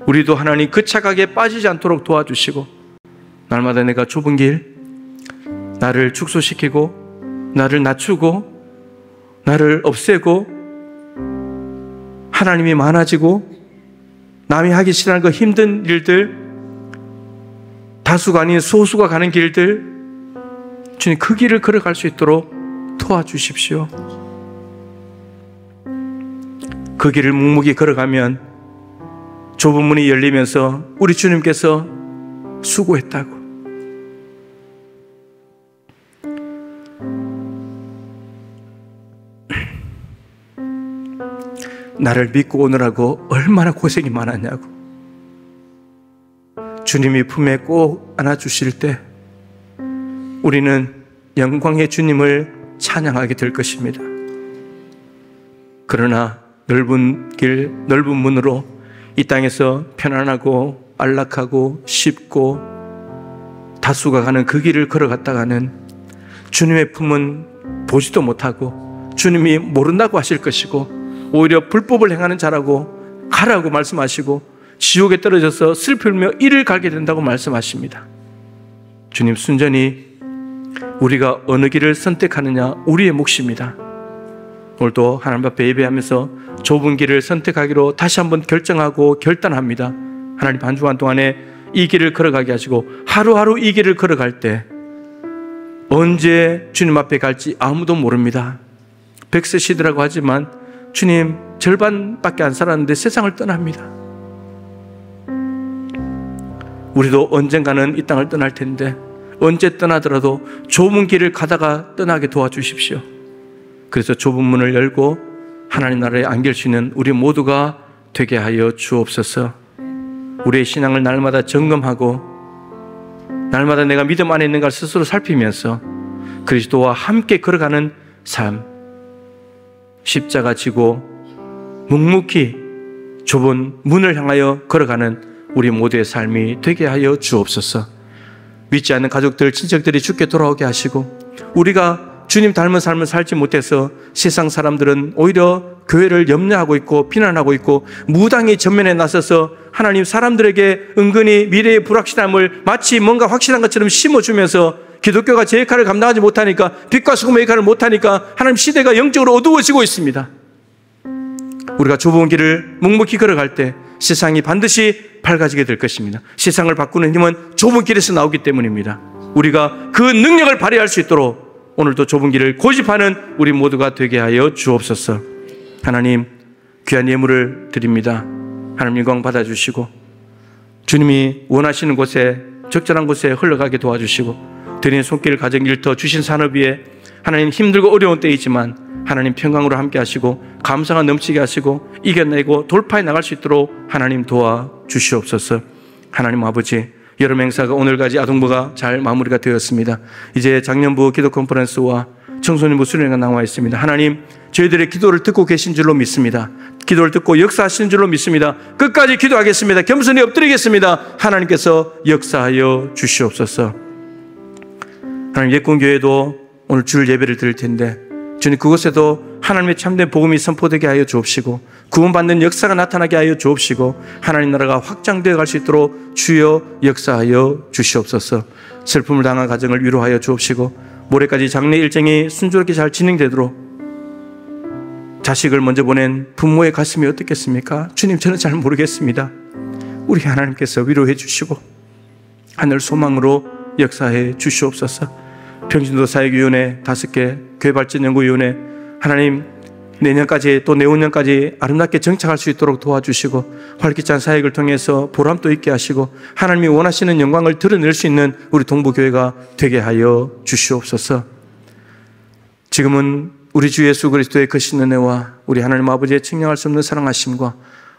우리도 하나님 그 착각에 빠지지 않도록 도와주시고, 날마다 내가 좁은 길, 나를 축소시키고 나를 낮추고 나를 없애고 하나님이 많아지고 남이 하기 싫어하는 그 힘든 일들, 다수가 아닌 소수가 가는 길들, 주님 그 길을 걸어갈 수 있도록 도와주십시오. 그 길을 묵묵히 걸어가면 좁은 문이 열리면서 우리 주님께서 수고했다고, 나를 믿고 오느라고 얼마나 고생이 많았냐고, 주님이 품에 꼭 안아주실 때 우리는 영광의 주님을 찬양하게 될 것입니다. 그러나 넓은 길, 넓은 문으로 이 땅에서 편안하고 안락하고 쉽고 다수가 가는 그 길을 걸어갔다가는 주님의 품은 보지도 못하고 주님이 모른다고 하실 것이고, 오히려 불법을 행하는 자라고 가라고 말씀하시고 지옥에 떨어져서 슬프며 이를 가게 된다고 말씀하십니다. 주님, 순전히 우리가 어느 길을 선택하느냐 우리의 몫입니다. 오늘도 하나님 앞에 예배하면서 좁은 길을 선택하기로 다시 한번 결정하고 결단합니다. 하나님, 한 주간 동안에 이 길을 걸어가게 하시고 하루하루 이 길을 걸어갈 때 언제 주님 앞에 갈지 아무도 모릅니다. 100세 시대라고 하지만 주님 절반밖에 안 살았는데 세상을 떠납니다. 우리도 언젠가는 이 땅을 떠날 텐데 언제 떠나더라도 좁은 길을 가다가 떠나게 도와주십시오. 그래서 좁은 문을 열고 하나님 나라에 안길 수 있는 우리 모두가 되게 하여 주옵소서. 우리의 신앙을 날마다 점검하고 날마다 내가 믿음 안에 있는가 스스로 살피면서 그리스도와 함께 걸어가는 삶, 십자가 지고 묵묵히 좁은 문을 향하여 걸어가는 우리 모두의 삶이 되게 하여 주옵소서. 믿지 않는 가족들, 친척들이 주께 돌아오게 하시고, 우리가 주님 닮은 삶을 살지 못해서 세상 사람들은 오히려 교회를 염려하고 있고 비난하고 있고 무당이 전면에 나서서 하나님 사람들에게 은근히 미래의 불확실함을 마치 뭔가 확실한 것처럼 심어주면서 기독교가 제 역할을 감당하지 못하니까, 빛과 소금의 역할을 못하니까 하나님 시대가 영적으로 어두워지고 있습니다. 우리가 좁은 길을 묵묵히 걸어갈 때 세상이 반드시 밝아지게 될 것입니다. 세상을 바꾸는 힘은 좁은 길에서 나오기 때문입니다. 우리가 그 능력을 발휘할 수 있도록 오늘도 좁은 길을 고집하는 우리 모두가 되게 하여 주옵소서. 하나님, 귀한 예물을 드립니다. 하나님 영광 받아주시고 주님이 원하시는 곳에, 적절한 곳에 흘러가게 도와주시고, 드린 손길 가정 일터 주신 산업 위에 하나님 힘들고 어려운 때이지만 하나님 평강으로 함께 하시고 감사가 넘치게 하시고 이겨내고 돌파해 나갈 수 있도록 하나님 도와주시옵소서. 하나님 아버지, 여름 행사가 오늘까지 아동부가 잘 마무리가 되었습니다. 이제 작년부 기도 컨퍼런스와 청소년부 수련회가 나와 있습니다. 하나님, 저희들의 기도를 듣고 계신 줄로 믿습니다. 기도를 듣고 역사하시는 줄로 믿습니다. 끝까지 기도하겠습니다. 겸손히 엎드리겠습니다. 하나님께서 역사하여 주시옵소서. 하나님, 예권교회도 오늘 주일 예배를 드릴 텐데 주님, 그곳에도 하나님의 참된 복음이 선포되게 하여 주옵시고 구원받는 역사가 나타나게 하여 주옵시고 하나님 나라가 확장되어 갈 수 있도록 주여 역사하여 주시옵소서. 슬픔을 당한 가정을 위로하여 주옵시고 모레까지 장례 일정이 순조롭게 잘 진행되도록, 자식을 먼저 보낸 부모의 가슴이 어떻겠습니까? 주님, 저는 잘 모르겠습니다. 우리 하나님께서 위로해 주시고 하늘 소망으로 역사해 주시옵소서. 평신도 사역위원회 5개, 교회발전연구위원회, 하나님 내년까지 또 내후년까지 아름답게 정착할 수 있도록 도와주시고 활기찬 사역을 통해서 보람도 있게 하시고 하나님이 원하시는 영광을 드러낼 수 있는 우리 동부교회가 되게 하여 주시옵소서. 지금은 우리 주 예수 그리스도의 크신 은혜와 우리 하나님 아버지의 측량할 수 없는 사랑하심과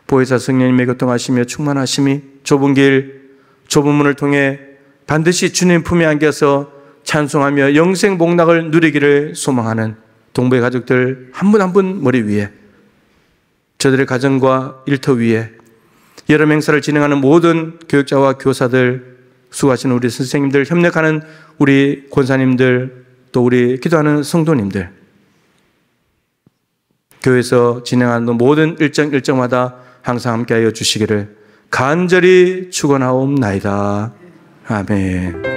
보혜사 성령님의 교통하시며 충만하심이 좁은 길 좁은 문을 통해 반드시 주님 품에 안겨서 찬송하며 영생 복락을 누리기를 소망하는 동부의 가족들 한 분 한 분 머리 위에, 저들의 가정과 일터 위에, 여러 행사를 진행하는 모든 교육자와 교사들, 수고하시는 우리 선생님들, 협력하는 우리 권사님들, 또 우리 기도하는 성도님들, 교회에서 진행하는 모든 일정마다 항상 함께하여 주시기를 간절히 축원하옵나이다. 아멘.